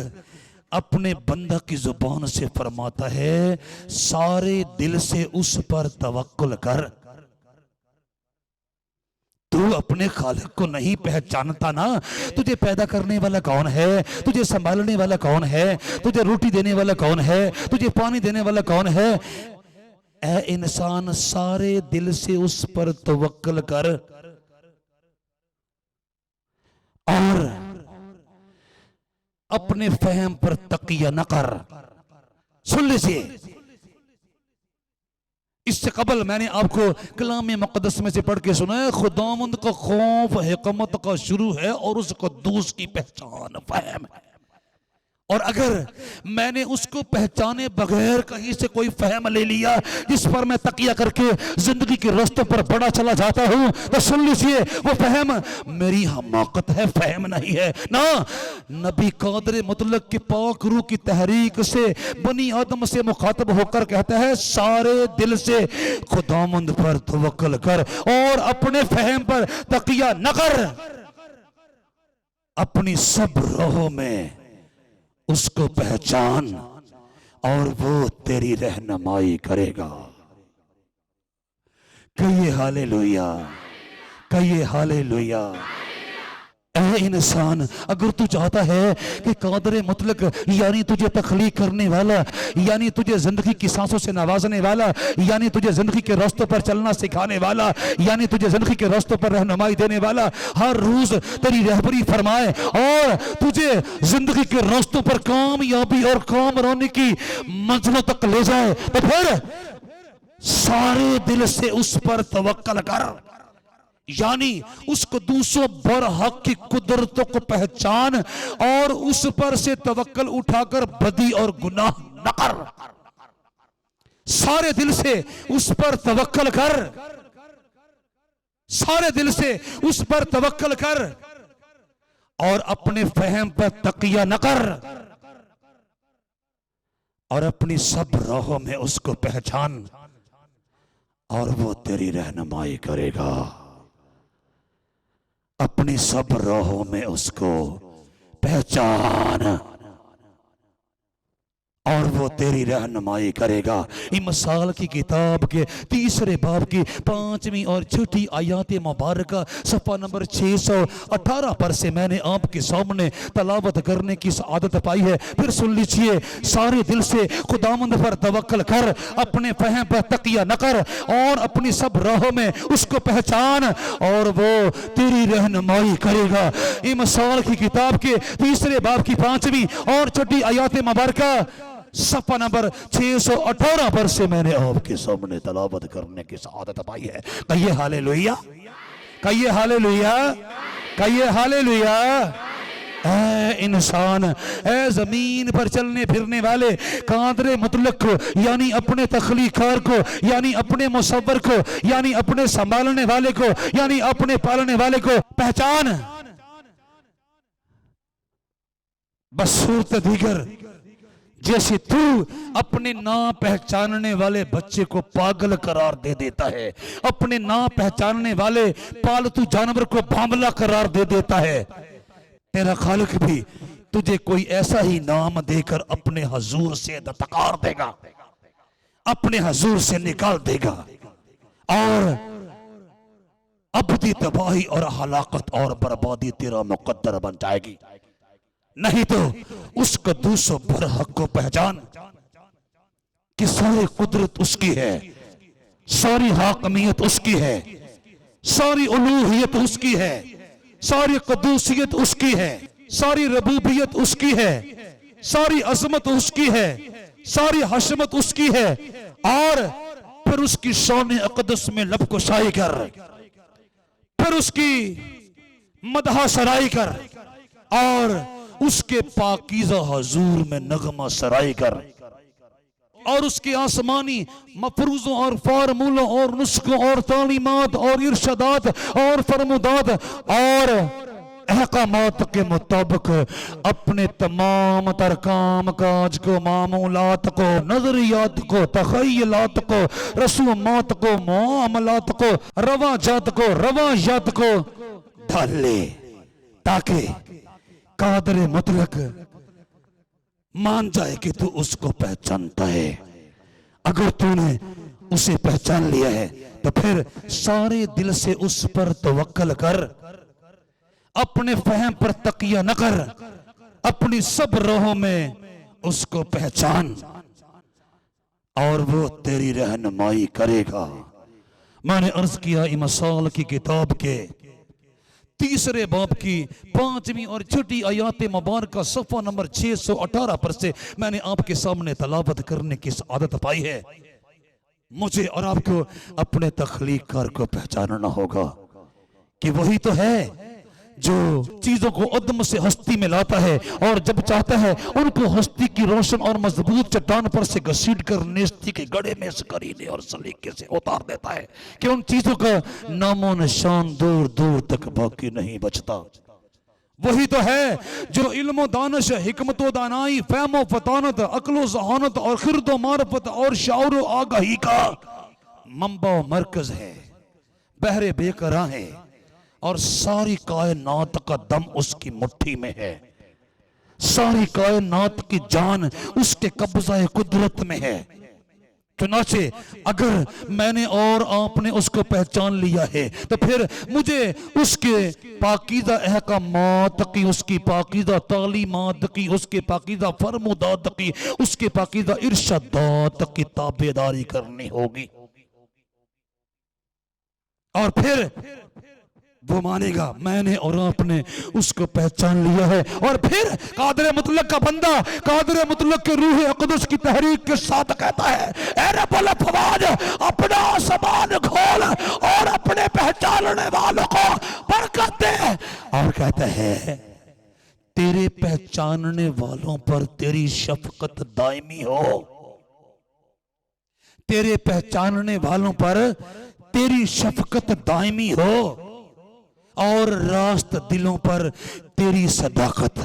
Speaker 1: अपने बंदा की जुबान से फरमाता है, सारे दिल से उस पर तवक्कुल कर। तू अपने खालिक को नहीं पहचानता ना, तुझे पैदा करने वाला कौन है, तुझे संभालने वाला कौन है, तुझे रोटी देने वाला कौन है, तुझे पानी देने वाला कौन है, ऐ इंसान सारे दिल से उस पर तवक्कुल कर और अपने फहम पर तकिया न कर। सुन लीजिए, इससे कबल मैंने आपको कलाम मुक़द्दस में से पढ़ के सुना है, खुदावंद का खौफ हिकमत का शुरू है और उस कद्दूस की पहचान फहम है। और अगर मैंने उसको पहचाने बगैर कहीं से कोई फहम ले लिया जिस पर मैं तकिया करके जिंदगी के रास्तों पर बड़ा चला जाता हूं, तो सुन लीजिए, वो फहम मेरी हमाकत है, फहम नहीं है ना। नबी कादर मुतलक की पाक रूह की तहरीक से बनी आदम से मुखातब होकर कहता है, सारे दिल से खुदावंद पर तवक्कुल कर और अपने फहम पर तकिया न कर, अपनी सब राहों में उसको पहचान और वो तेरी रहनुमाई करेगा। कहिए हालेलुया, कहिए हालेलुया। ऐ इंसान, अगर तू चाहता है कि कादर मुतलक यानी तुझे तख्लीक करने वाला, यानी तुझे जिंदगी की सांसों से नवाजने वाला, यानी तुझे जिंदगी के रास्तों पर चलना सिखाने वाला, यानी तुझे जिंदगी के रास्तों पर रहनुमाई देने वाला, हर रोज तेरी रहबरी फरमाए और तुझे जिंदगी के रास्तों पर कामयाबी और कामरानी की मंजिलों तक ले जाए, तो फिर सारे दिल से उस पर तवक्कुल कर, यानी उस कद्दूसो बरहक की कुदरतों को पहचान और उस पर से तवक्कुल उठाकर बदी और गुनाह न कर। सारे दिल से उस पर तवक्कुल कर, सारे दिल से उस पर तवक्कुल कर और अपने फहम पर तकिया न कर और अपनी सब राहों में उसको पहचान और वो तेरी रहनुमाई करेगा। अपनी सब राहों में उसको पहचान और वो तेरी रहनुमाई करेगा। मिसाल की किताब के 3 बाब की 5वीं और छठी आयत मुबारक सफ़ा नंबर 618 पर से मैंने आपके सामने तलावत करने की आदत पाई है। फिर सुन लीजिए, सारे दिल से खुदावंद पर तवक्कुल कर, अपने फहम पर तकिया न कर और अपनी सब राहों में उसको पहचान और वो तेरी रहनुमाई करेगा। मिसाल की किताब के 3 बाब की 5वीं और छठी आयत मुबारक सफ़ा नंबर 618 पर से मैंने आपके सामने तलावत करने की सआदत पाई है। कहिए हालेलुया, कहिए हालेलुया, कहिए हालेलुया। ऐ इंसान। ए जमीन पर चलने फिरने वाले कादर मुतलक को, यानी अपने तख्लीकार को, यानी अपने मुसव्वर को, यानी अपने संभालने वाले को, यानी अपने पालने वाले को पहचान। बसूरत दीगर जैसे तू अपने ना पहचानने वाले बच्चे को पागल करार दे देता है, अपने ना पहचानने वाले पालतू जानवर को बामला करार दे देता है, तेरा खालिक भी तुझे कोई ऐसा ही नाम देकर अपने हजूर से दत्कार देगा, अपने हजूर से निकाल देगा और अबदी तबाही और हलाकत और बर्बादी तेरा मुकद्दर बन जाएगी। नहीं तो उस कद्दूस बरहक को पहचान कि सारी कुदरत उसकी है, सारी हाकमियत उसकी है, सारी उलूहियत उसकी है, सारी कद्दूसियत उसकी है, सारी रबूबियत उसकी है, सारी अजमत उसकी है, सारी हशमत उसकी है। और फिर उसकी शान अक़दस में लब कुशाई कर, फिर उसकी मदह सराई कर और उसके पाकीज़ा हजूर में नगमा सराई कर और उसके आसमानी मफरूजों और फार्मूलों और नुस्खों और तालीमात और इरशादात और फरमुदात और अहकामात के मुताबिक अपने तमाम तर काम काज को, मामूलात को, नजरियात को, तखयलात को, रसूमात को, मामलात को, रवाजात को, रवायात को ढाल ले, ताकि कादर मुतलक मान जाए कि तू उसको पहचानता है। अगर तूने उसे पहचान लिया है तो फिर सारे दिल से उस पर तवक्कल कर, अपने फहम पर तकिया न कर, अपनी सब राहों में उसको पहचान और वो तेरी रहनुमाई करेगा। मैंने अर्ज किया इमसाल की किताब के तीसरे बाब की 5वीं और छठी आयात मुबारका सफ़ा नंबर 618 पर से मैंने आपके सामने तलावत करने की आदत पाई है। मुझे और आपको अपने तख्लीकार को पहचानना होगा कि वही तो है जो चीजों को उद्यम से हस्ती में लाता है और जब चाहता है उनको हस्ती की रोशन और मजबूत चट्टान पर से घसीट कर नेस्ती के गड़े में करीने और सलीके से उतार देता है कि उन चीजों का नामो निशान दूर दूर तक बाकी नहीं बचता। वही तो है जो इल्म दानिश, हिकमत दानाई, फहमो फतानत, अक्लो जहानत और खिरदो मारफत और शाउर आगाही का मंबा मरकज है, बहरे बेकरां है और सारी कायनात का दम उसकी मुट्ठी में है, सारी कायनात की जान उसके कब्ज़ा कुदरत में है। चुनाचे अगर मैंने और आपने उसको पहचान लिया है तो फिर मुझे उसके पाकीज़ा अहकामात की, उसकी पाकीज़ा तालीमात की, उसके पाकीज़ा फरमुदात की, उसके पाकीज़ा इरशादात की ताबेदारी करनी होगी और फिर वो मानेगा मैंने और आपने उसको पहचान लिया है। और फिर कादर मुतलक का बंदा कादर मुतलक के रूह अक़दस की तहरीक के साथ कहता है, ऐ रब्बुल फवाद, अपना आसमान खोल और अपने पहचानने वालों को बरकत दे। और कहता है तेरे पहचानने वालों पर तेरी शफकत दायमी हो, तेरे पहचानने वालों पर तेरी शफकत दायमी हो और रास्त दिलों पर तेरी सदाकत।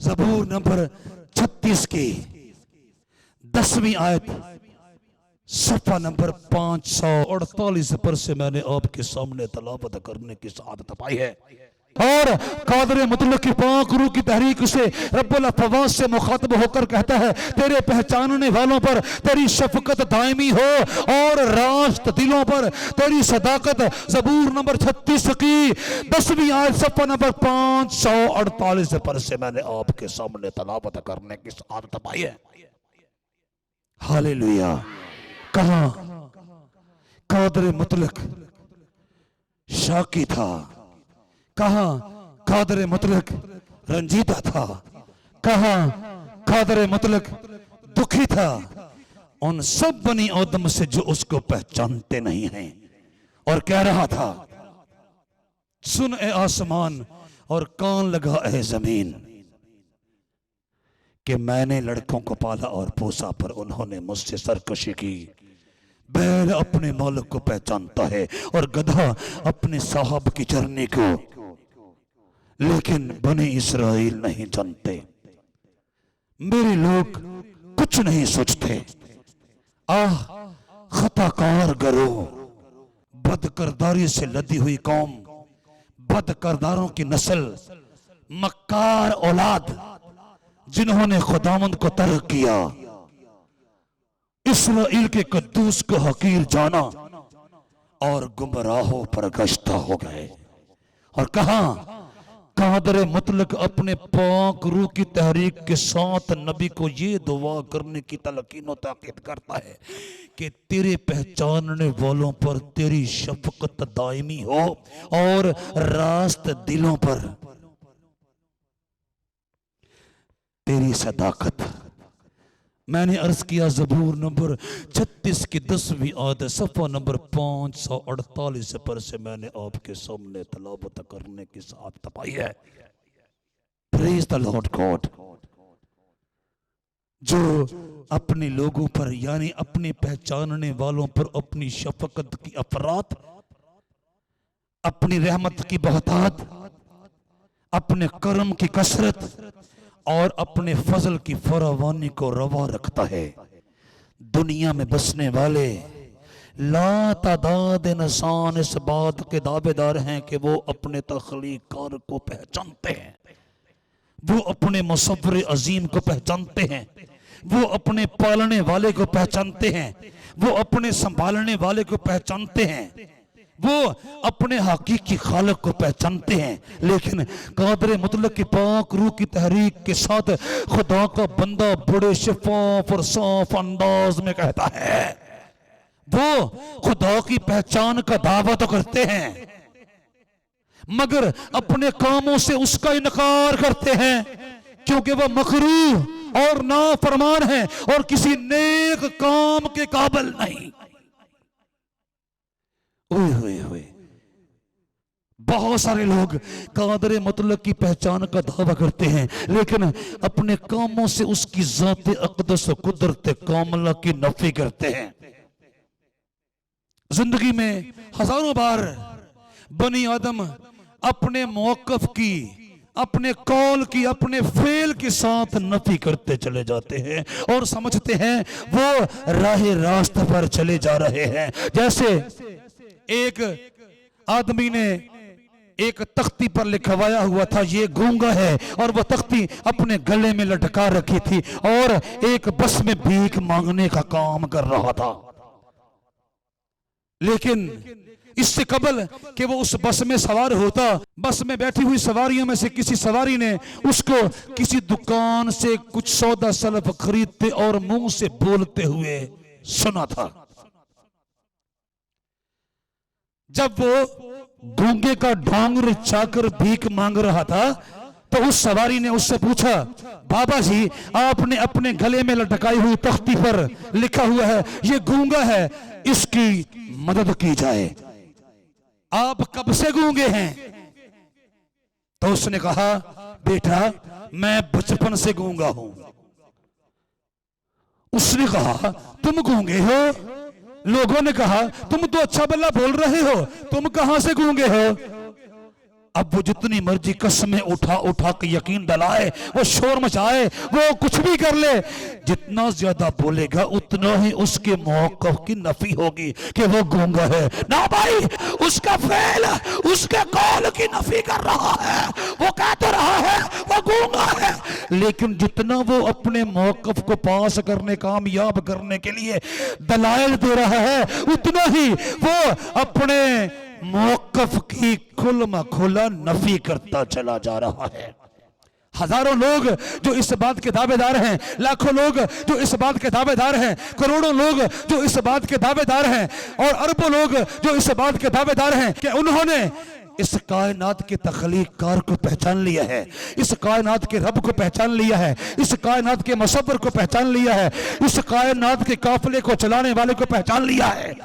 Speaker 1: ज़बूर नंबर 36 की 10वीं आयत सफ़ा नंबर 548 पर से मैंने आपके सामने तलावत करने की सआदत पाई है। और कादर मुतलक की पाक रूह की तहरीक से रब्बुल फवाद से मुखातब होकर कहता है तेरे पहचानने वालों पर तेरी शफकत दायमी हो और रास्त दिलों पर तेरी सदाकत। ज़बूर नंबर 36 की 10वीं आयत सफ़ा नंबर 548 पर से मैंने आपके सामने तलावत करने की सआदत पाई है। हालेलुया। कहां कादर मुतलक शाकी था, कहां कादर मुतलक रंजीदा था, कहां कादर मुतलक दुखी था। उन सब बनी आदम से जो उसको पहचानते नहीं हैं और कह रहा था सुन ए आसमान और कान लगा ए जमीन कि मैंने लड़कों को पाला और पोसा पर उन्होंने मुझसे सरकशी की। बैल अपने मालिक को पहचानता है और गधा अपने साहब की चरनी को, लेकिन बने इस्राएल नहीं जानते। मेरे लोग कुछ नहीं सोचते। आह खताकार गरो, बदकरदारी से लदी हुई कौम, बदकरदारों की नस्ल, मक्कार औलाद, जिन्होंने खुदावंद को तर्क किया, इस्राएल के कद्दूस को हकीर जाना और गुमराहों पर गश्ता हो गए। और कहा कादर मुतलक अपने पाक रूह की तहरीक के साथ नबी को ये दुआ करने की तलकीन ताकीद करता है कि तेरे पहचानने वालों पर तेरी शफकत दायमी हो और रास्त दिलों पर तेरी सदाकत। मैंने अर्ज किया ज़बूर नंबर 36 की 10वीं आयत सफ़ा नंबर 548 पर से मैंने आपके सामने तलावत करने की साथ तपाई है। प्रेज द लॉर्ड गॉड, जो अपने लोगों पर यानी अपने पहचानने वालों पर अपनी शफकत की अफरात, अपनी रहमत की बहुतात, अपने करम की कसरत और अपने फजल की फरावानी को रवा रखता है। दुनिया में बसने वाले ला तादाद इंसान इस बात के दावेदार हैं कि वो अपने तख्लीकार को पहचानते हैं, वो अपने मुसव्विर अजीम को पहचानते हैं, वो अपने पालने वाले को पहचानते हैं, वो अपने संभालने वाले को पहचानते हैं, वो अपने हकीकी खालिक को पहचानते हैं। लेकिन कादर मुतलक की पाक रूह की तहरीक के साथ खुदा का बंदा बड़े शफाफ और साफ अंदाज में कहता है, वो खुदा की पहचान का दावा तो करते हैं मगर अपने कामों से उसका इनकार करते हैं, क्योंकि वह मकरूह और नाफरमान है और किसी नेक काम के काबिल नहीं। ओए होए होए, बहुत सारे लोग कादर मुतलक की पहचान का दावा करते हैं लेकिन अपने कामों से उसकी ज़ात अक़दस कुदरत कामला की नफी करते हैं। जिंदगी में हजारों बार बनी आदम अपने मौक़िफ़ की, अपने कौल की, अपने फेल के साथ नफी करते चले जाते हैं और समझते हैं वो राह रास्त पर चले जा रहे हैं। जैसे एक आदमी ने एक तख्ती पर लिखवाया हुआ था ये गूंगा है, और वह तख्ती अपने गले में लटका रखी थी और एक बस में भीख मांगने का काम कर रहा था। लेकिन इससे कबल कि वो उस बस में सवार होता, बस में बैठी हुई सवारियों में से किसी सवारी ने उसको किसी दुकान से कुछ सौदा सलफ खरीदते और मुंह से बोलते हुए सुना था। जब वो गूंगे का ढोंग रिचाकर भीख मांग रहा था तो उस सवारी ने उससे पूछा, बाबा जी आपने अपने गले में लटकाई हुई तख्ती पर लिखा हुआ है ये गूंगा है, इसकी मदद की जाए, आप कब से गूंगे हैं? तो उसने कहा बेटा मैं बचपन से गूंगा हूं। उसने कहा तुम गूंगे हो? लोगों ने कहा तुम तो अच्छा भला बोल रहे हो, तुम कहां से गूंगे हो? अब वो जितनी मर्जी कसमें उठा उठा के यकीन दिलाए, वो शोर मचाए, वो कुछ भी कर ले, जितना ज्यादा बोलेगा उतना ही उसके मौक़िफ़ की नफी होगी कि वो गूंगा है। ना भाई, उसका फेल उसके कौल की नफी कर रहा है, वो कह तो रहा है वो गूंगा है, लेकिन जितना वो अपने मौक़िफ़ को पास करने, कामयाब करने के लिए दलाइल दे रहा है, उतना ही वो अपने मौक़िफ़ की खुल्म खुला नफी करता चला जा रहा है। हजारों लोग जो इस बात के दावेदार हैं, लाखों लोग जो इस बात के दावेदार हैं, करोड़ों लोग जो इस बात के दावेदार हैं और अरबों लोग जो इस बात के दावेदार हैं कि उन्होंने इस कायनात के तख्लीक़कार को पहचान लिया है, इस कायनात के रब को पहचान लिया है, इस कायनात के मुसव्विर को पहचान लिया है, इस कायनात के काफिले को चलाने वाले को पहचान लिया है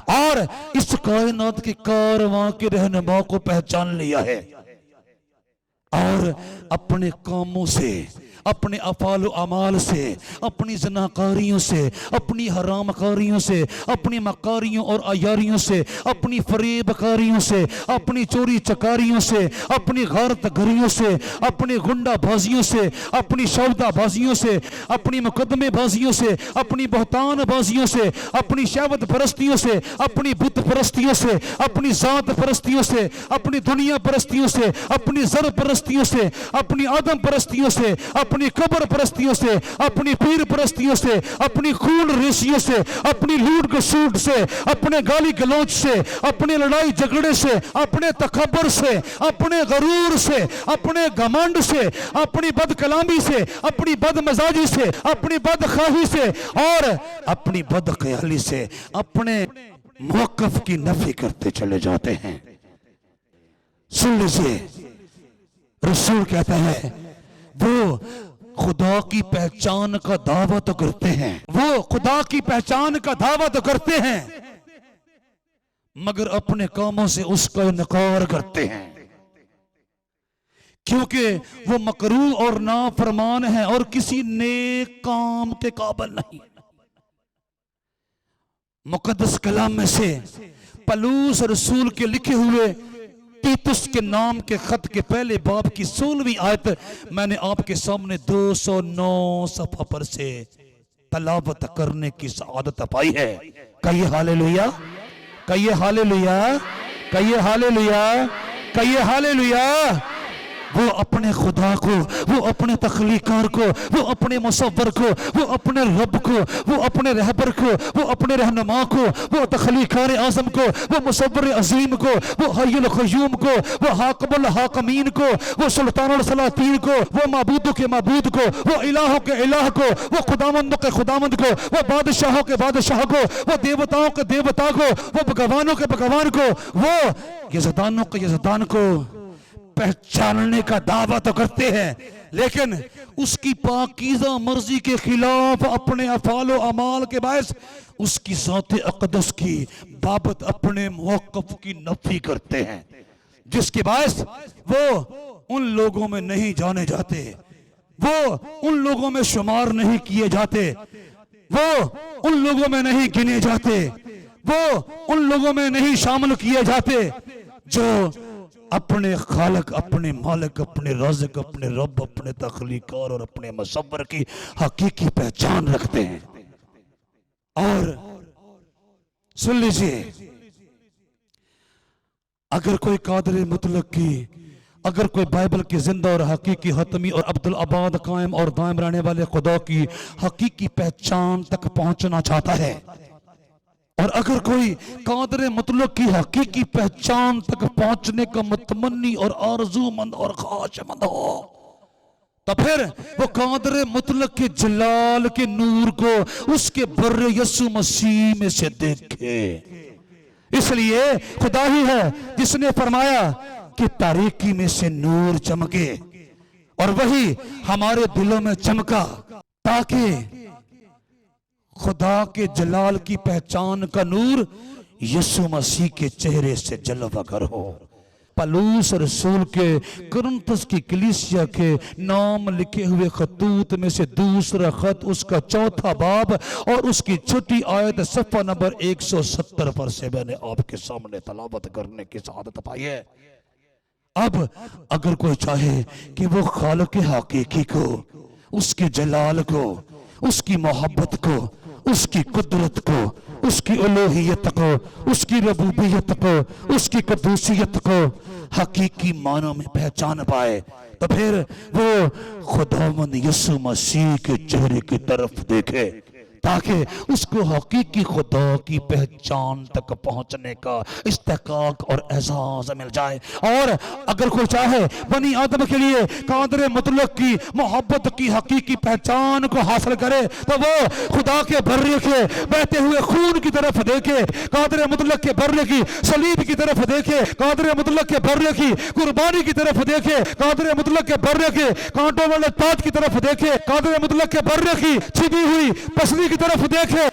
Speaker 1: और इस कायनात के कारवां के रहनुमा को पहचान लिया है। और अपने कामों से, अपने अफाल अमाल से, अपनी जनाकारियों से, अपनी हरामकारियों से, अपनी मकारियों और अयारियों से, अपनी फरेबकारियों से, अपनी चोरी चकारियों से, अपनी गारत गरियों से, अपनी गुंडाबाजियों से, अपनी सौदाबाजियों से, अपनी मुकदमेबाजियों से, अपनी बहतानबाजियों से, अपनी शहवत परस्तियों से, अपनी बुत परस्तियों से, अपनी जात परस्तियों से, अपनी दुनिया परस्तियों से, अपनी जर परस्तियों से, अपनी आदम परस्तियों से, अपनी कब्र परस्तियों से, अपनी पीर परस्तियों से, अपनी खून रेशियों से, अपनी लूट घसूट से, अपने गाली गलौच से, अपने लड़ाई झगड़े से, अपने तकब्बुर से, अपने गरूर से, अपने घमंड से, अपनी बदकलामी से, अपनी बदमजाजी से, अपनी बदखाही से और अपनी बदख्याली से अपने मौकफ की नफी करते चले जाते हैं। सुन लीजिए, रसूल कहता है वो खुदा की पहचान का दावा तो करते हैं, वो खुदा की पहचान का दावा तो करते हैं, मगर अपने कामों से उसका इनकार करते हैं, क्योंकि वो मकरूह और नाफरमान है और किसी नेक काम के काबिल नहीं। मुकद्दस कलाम में से पलूस रसूल के लिखे हुए तीतुस के नाम के खत के पहले बाब की 16वीं आयत मैंने आपके सामने 209 सफ़ा पर से तलावत करने की सआदत पाई है। कहिए हालेलुया, कहिए हालेलुया, कहिए हालेलुया, कहिए हालेलुया। वो अपने खुदा को, वो अपने तख्लीकार को, वो अपने मुसव्वर को, वो अपने रब को, वो अपने रहबर को, वो अपने रहनुमा को, वो तख्लीकार आज़म को, वो मुसव्वर अजीम को, वो हय्युल क़य्यूम को, वो हाकिमुल हाकिमीन को, वो सुल्तानुल सलातीन को, वो माबूदों के माबूद को, वो इलाहों के इलाह को, वो खुदावंदों के खुदावंद को, वो बादशाहों के बादशाह को, वो देवताओं के देवता को, वो भगवानों के भगवान को, वो यज़दानों के यज़दान को पहचानने का दावा तो करते हैं, लेकिन उसकी पाकीज़ा मर्जी के खिलाफ अपने अफाल व अमाल के बायस उसकी ज़ात अक़दस की बाबत अपने मौक़िफ़ की नफ़ी करते हैं, जिसके बायस वो उन लोगों में नहीं जाने जाते, वो उन लोगों में शुमार नहीं किए जाते, वो उन लोगों में नहीं गिने जाते, वो उन लोगों में नहीं शामिल किए जाते जो अपने खालक, अपने मालिक, अपने राज़िक, अपने रब, अपने तख्लीकार और अपने मुसव्वर की हकीकी पहचान रखते हैं। और सुन लीजिए, अगर कोई कादिर मुतलक की, अगर कोई बाइबल की जिंदा और हकीकी हतमी और अब्दुल आबाद कायम और दायम रहने वाले खुदा की हकीकी पहचान तक पहुंचना चाहता है, और अगर कोई कादिर मुतलक की हकीकी पहचान तक पहुंचने का मुतमन्नी और आरज़ूमंद और ख्वाहिशमंद हो, तो फिर वो कादिर मुतलक के जलाल के नूर को उसके बर्रे यसु मसीह में से देखे। इसलिए खुदा ही है जिसने फरमाया कि तारीकी में से नूर चमके, और वही हमारे दिलों में चमका ताकि खुदा के जलाल की पहचान का नूर यीशु मसीह के चेहरे से जलवागर हो। पलूस रसूल के कुरिन्थुस की कलीसिया के नाम लिखे हुए खतूत में से दूसरा खत, उसका 4था बाब और उसकी छोटी आयत सफ़ा नंबर 170 पर से मैंने आपके सामने तलावत करने की सआदत पाई है। अब अगर कोई चाहे कि वो खालिक हकीकी को, उसके जलाल को, उसकी मोहब्बत को, उसकी कुदरत को, उसकी उलूहियत को, उसकी रबूबियत को, उसकी कदूसियत को हकीकी मानों में पहचान पाए, तो फिर वो खुदावंद यीशु मसीह के चेहरे की तरफ देखे ताकि उसको हकीकी खुदा की पहचान तक पहुंचने का इस्तेकाक और एहसास मिल जाए। और अगर कोई चाहे बनी आदम के लिए कादिर मुतलक की मोहब्बत की हकीकी पहचान को हासिल करे, तो वो खुदा के बर्रे के बहते हुए खून की तरफ देखे, कादिर मुतलक के बर्रे की सलीब की तरफ देखे, कादिर मुतलक के बर्रे की कुर्बानी की तरफ देखे, कादिर मुतलक के बर्रे के कांटों वाले ताज की तरफ देखे, कादिर मुतलक के बर्रे की छिपी हुई पसली की तरफ देखे।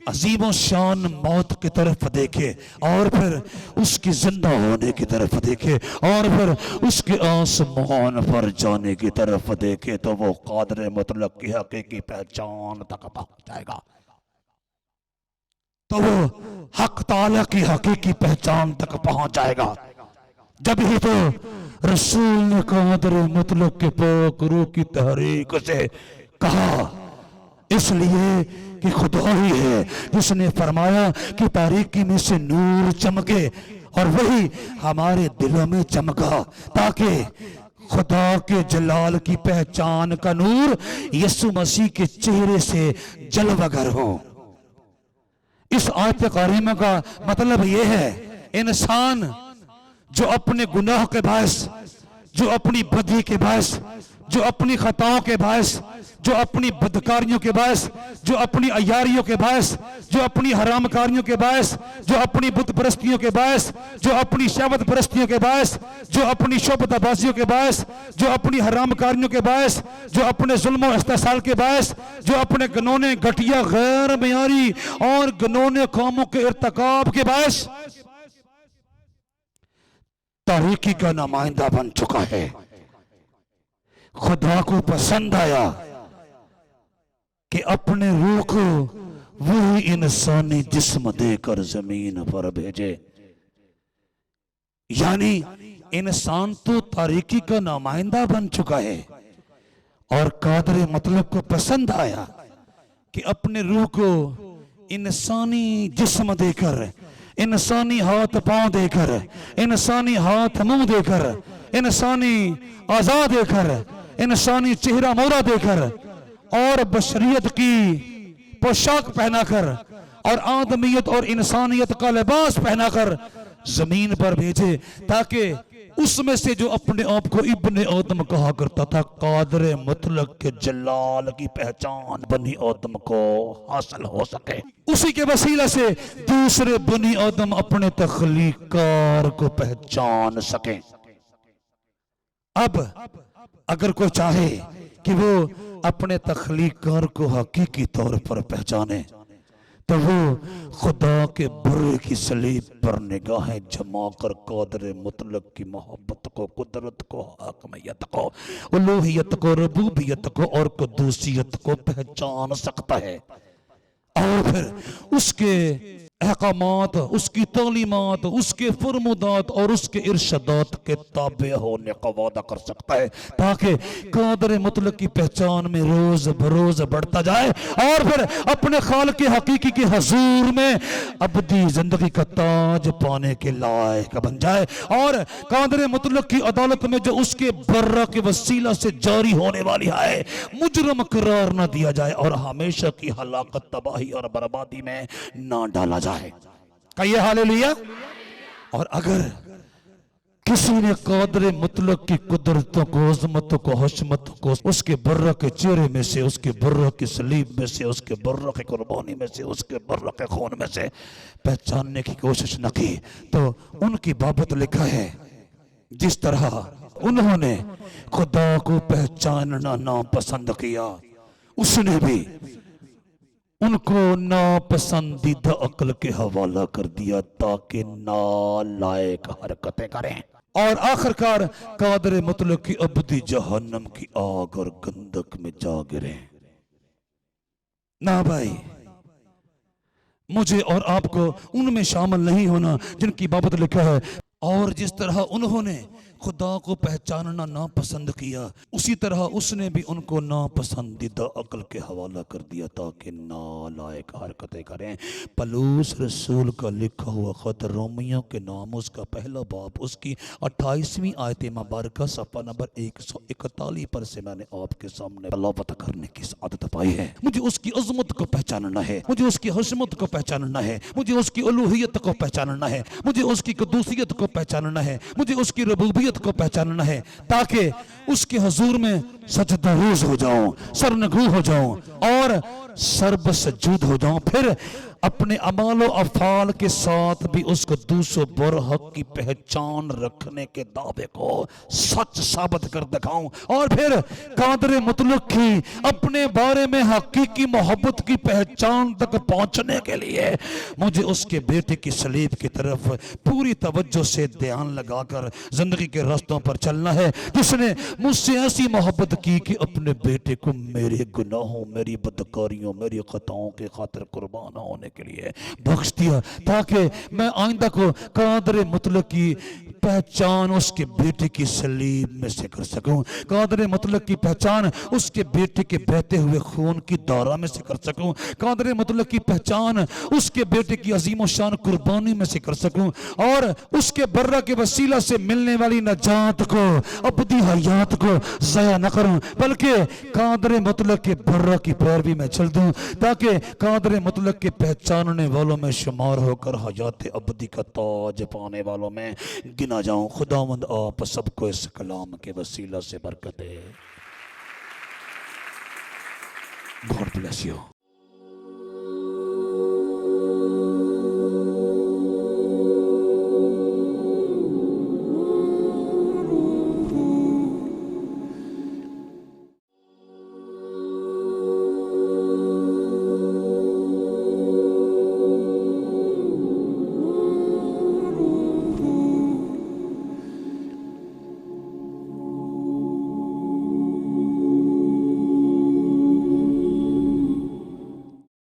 Speaker 1: अजीम शान मौत की तरफ देखे और फिर उसकी जिंदा होने की तरफ देखे और फिर उसके आसमान पर जाने की तरफ देखे तो वो कादर मुतलक की हकीकी पहचान तक पहुंच जाएगा। तो वो हक ताला की हकीकी पहचान तक पहुंच जाएगा। जब ही तो रसूल ने कादर मुतलक के पाक रूह की तहरीक से कहा, इसलिए कि खुदा ही है जिसने फरमाया कि तारीकी में से नूर चमके और वही हमारे दिलों में चमका ताकि खुदा के जलाल की पहचान का नूर यीशु मसीह के चेहरे से जलवगर हो। इस आयत करीमा का मतलब यह है, इंसान जो अपने गुनाह के बायस, जो अपनी बदी के बायस, जो अपनी खताओं के बायस, जो अपनी बदकारियों के बायस, जो अपनी अयारियों के बायस, जो अपनी हरामकारियों के बायस, जो अपनी बुत परस्तियों के बायस, जो अपनी शहवत परस्तियों के बायस, जो अपनी शोबताबाजियों के बायस, जो अपनी हरामकारियों के बायस, जो अपने जुल्म और इस्तेसाल के बायस, जो अपने गनौने घटिया गैर मियारी और गनौने कामों के इर्तिकाब के बायस तारीकी का नुमाइंदा बन चुका है। खुदा को पसंद आया कि अपने रूह को वही इंसानी जिस्म देकर जमीन पर भेजे। यानी इंसान तो तारीकी का नुमाइंदा बन चुका है और कादर मतलब को पसंद आया कि अपने रूह को इंसानी जिस्म देकर, इंसानी हाथ पांव देकर, इंसानी हाथ मुंह देकर, इंसानी आजाद देकर, इंसानी चेहरा मोहरा देकर और बशरियत की पोशाक पहनाकर और आदमियत और इंसानियत का लिबास पहनाकर जमीन पर भेजे ताकि उसमें से जो अपने आप को इब्ने आदम कहा करता था, कादर मुतलक के जलाल की पहचान बनी आदम को हासिल हो सके। उसी के वसीला से दूसरे बनी आदम अपने तख्लीकार को पहचान सके। अब अगर कोई चाहे कि वो अपने तख्लीकार को हकीकी तौर पर पहचाने तो वो खुदा के बुर्रे की सलीब पर निगाहें जमा कर कादर मुतलक की मोहब्बत को, कुदरत को, हकमियत को, उलूहियत को, रबूबियत को और कुदूसियत को पहचान सकता है और फिर उसके अहकामात, उसकी तालीमात, उसके फरमुदात और उसके इरशादात के ताबे होने का वादा कर सकता है ताकि कादर मुतलक की पहचान में रोज बरोज बढ़ता जाए और फिर अपने खालिक के हकीकी के हुजूर में अबदी जिंदगी का ताज पाने के लायक बन जाए और कादर मुतलक की अदालत में जो उसके बर्रा के वसीला से जारी होने वाली है मुजरम करार न दिया जाए और हमेशा की हलाकत, तबाही और बर्बादी में ना डाला जाए। कहिए हालेलुया। और अगर किसी ने कादर मुतलक की कुदरतों को, अज़मतों को, हशमतों को उसके बर्रा के चेहरे में से, उसके बर्रा की सलीब में से, उसके बर्रा की कुर्बानी में से, उसके बर्रा के खून में से पहचानने की कोशिश न की तो उनकी बाबत लिखा है जिस तरह उन्होंने खुदा को पहचानना नापसंद किया उसने भी उनको नापसंदीदा अक्ल के हवाला कर दिया ताकि नालायक हरकतें करें और आखिरकार कादर मुतलक की अबदी जहन्नम की आग और गंधक में जा गिरे। ना भाई, मुझे और आपको उनमें शामिल नहीं होना जिनकी बाबत लिखा है और जिस तरह उन्होंने खुदा को पहचानना नापसंद किया उसी तरह उसने भी उनको नापसंदीदा अक्ल के हवाला कर दिया ताकि नालायक हरकतें करें। पलूस रसूल का लिखा हुआ खत रोमियों के नाम उसका पहला बाब उसकी 28वीं आयत मुबारक सफ़ा नंबर 141 पर से मैंने आपके सामने तलावत करने की आदत पाई है। मुझे उसकी अज़मत को पहचानना है, मुझे उसकी हशमत को पहचानना है, मुझे उसकी उलूहियत को पहचानना है, मुझे उसकी कुदूसियत को पहचानना है, मुझे उसकी रबूबियत को पहचानना है ताकि उसके हुजूर में सजदारेज हो जाऊं, सरनगू हो जाऊं और सरबसजूद हो जाऊं। फिर अपने अमालो अफाल के साथ भी उसको दूसरों बर हक की पहचान रखने के दावे को सच साबित कर दिखाऊं। और फिर कादर मुतलक की अपने बारे में हकीकी मोहब्बत की पहचान तक पहुंचने के लिए मुझे उसके बेटे की सलीब की तरफ पूरी तवज्जो से ध्यान लगाकर जिंदगी के रास्तों पर चलना है, जिसने मुझसे ऐसी मोहब्बत की कि अपने बेटे को मेरे गुनाहों, मेरी बदकारियों, मेरी खताओं के खातिर कुर्बान होने के लिए बख्श दिया, ताकि मैं आइंदा को कादर मुतलक की पहचान उसके बेटे की सलीब में से कर सकूं, कादर मुतलक की पहचान उसके बेटे के बहते हुए खून की धारा में से कर सकूं, कादर मुतलक की पहचान उसके बेटे की अजीम शान कुर्बानी में से कर सकूं, और उसके बर्रा के वसीला से मिलने वाली नजात को, अबदी हयात को ज़ाया न करूं, बल्कि कादर मुतलक के बर्रा की पैरवी में चल दूं, ताकि कादर मुतलक के पहचानने वालों में शुमार होकर हयात अबदी का ताज पाने वालों में गिना जाऊं। खुदावंद आप सबको इस कलाम के वसीला से बरकत दे। God bless you.